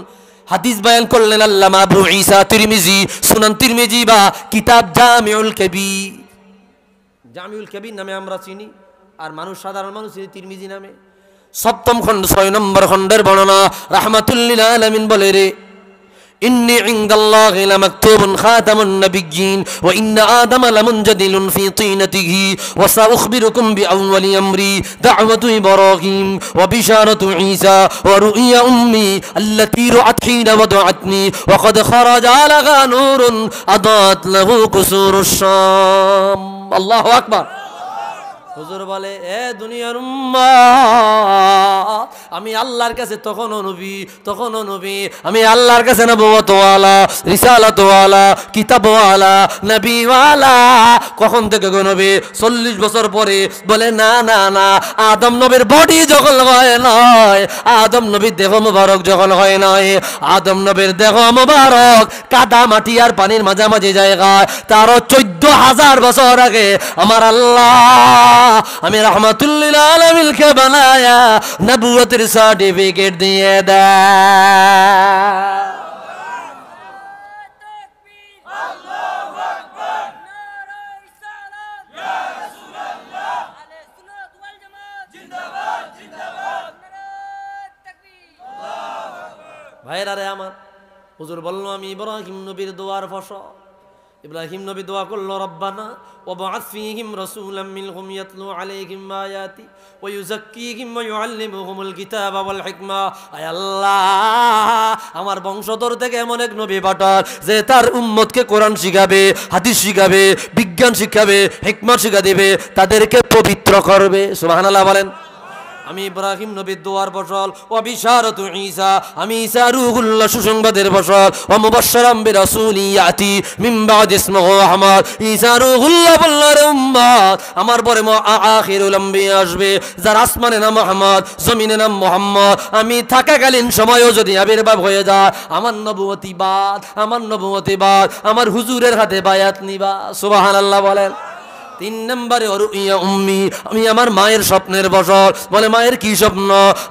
হাদিস বয়ান করলেন আল্লামা আবু ঈসা তিরমিজি, সুনান তিরমিজি বা কিতাব জামিউল কবির। জামিউল কবির নামে আমরা চিনি, আর মানুষ, সাধারণ মানুষ চিনি তিরমিজি নামে। 7ম খণ্ড 6 নম্বর খণ্ডের বর্ণনা। রাহমাতুল লিল আলামিন বলে রে, إني عند الله لمكتوب خاتم النبيين وإن آدم لمنجدل في طينته وسأخبركم بأول أمري دعوة إبراهيم وبشارة عيسى ورؤيا أمي التي رأت حين وضعتني وقد خرج لها نور أضاءت له قصور الشام। الله أكبر। হুজুর বলে, এ দুনিয়ার উম্মাত, আমি আল্লাহর কাছে তখনও নবী, তখনও নবী, আমি আল্লাহর কাছে নবুয়তওয়ালা, রিসালাতওয়ালা, কিতাবওয়ালা, নবীওয়ালা। কখন থেকে গো নবী? 40 বছর পরে। বলে না না না, আদম নবীর বডি যখন হয় নয়, আদম নবীর দেহ মুবারক যখন হয় নয়, আদম নবীর দেহ মুবারক কাদা মাটি আর পানির মাঝামাঝি জায়গায়, তারও 14,000 বছর আগে আমার আল্লাহ আমি রাহমাতুল লিল আলামিনকে বানায়া নবুয়তের সার্টিফিকেট দিয়ে দেয়। হুজুর বলল আমি ইব্রাহিম নবীর দোয়ার ফসল। ইব্রাহিম নবী দোয়া করলো রব্বানা ওয়াবআথ ফীহিম রাসূলাম মিনহুম ইয়াতলু আলাইহিম আয়াতি ওয়া ইউযাক্কিহিম ওয়া ইউআল্লিমুহুমুল কিতাবা ওয়াল হিকমা। আয় আল্লাহ, আমার বংশধর থেকে এমন এক নবী পাঠান যে তার উম্মতকে কোরআন শিখাবে, হাদিস শিখাবে, বিজ্ঞান শিখাবে, হিকমত শিখা দেবে, তাদেরকে পবিত্র করবে। সুবহানাল্লাহ বলেন। আমি ইব্রাহিম নবীর দোয়ার ফসল। ও বিশারাতু ঈসা, আমি ঈসা রূহুল্লাহ সুসংবাদের ফসল। ও মুবাশশিরাম বিরাসূলি ইয়াতি মিন বাদি ইসমুহু আহমদ। ঈসা রূহুল্লাহ বল্লার উম্মত, আমার পরে আখিরুল আম্বিয়া আসবে, যার আসমানে নাম মুহাম্মদ, জমিনে নাম মুহাম্মদ। আমি থাকাকালীন সময়ও যদি আবির্ভাব হয়ে যায়, আমার নবুয়তিবাদ, আমার হুজুরের হাতে বায়াত নিবা। সুবহানাল্লাহ বলেন। 3 নম্বরে রুইয়া উম্মি, আমি আমার মায়ের স্বপ্নের বসল। বলে মায়ের কি স্বপ্ন?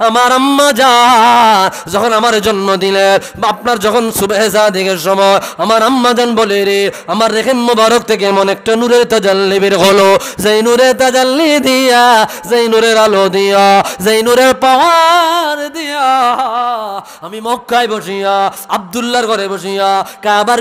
আমার আম্মা জান যখন আমার জন্ম দিলেন, আপনার যখন সুবহে সাদিকের সময়, আমার আম্মা জান বলে রে আমার রেহেম মোবারক থেকে এমন একটা নূরের তাজাল্লি বের হলো, যেই নূরের তাজাল্লি দিয়া, যেই নূরের আলো দিয়া, যেই নূরের পাওয়ার দিয়া আমি মক্কায় বসিয়া, আব্দুল্লাহর ঘরে বসিয়া, কাবার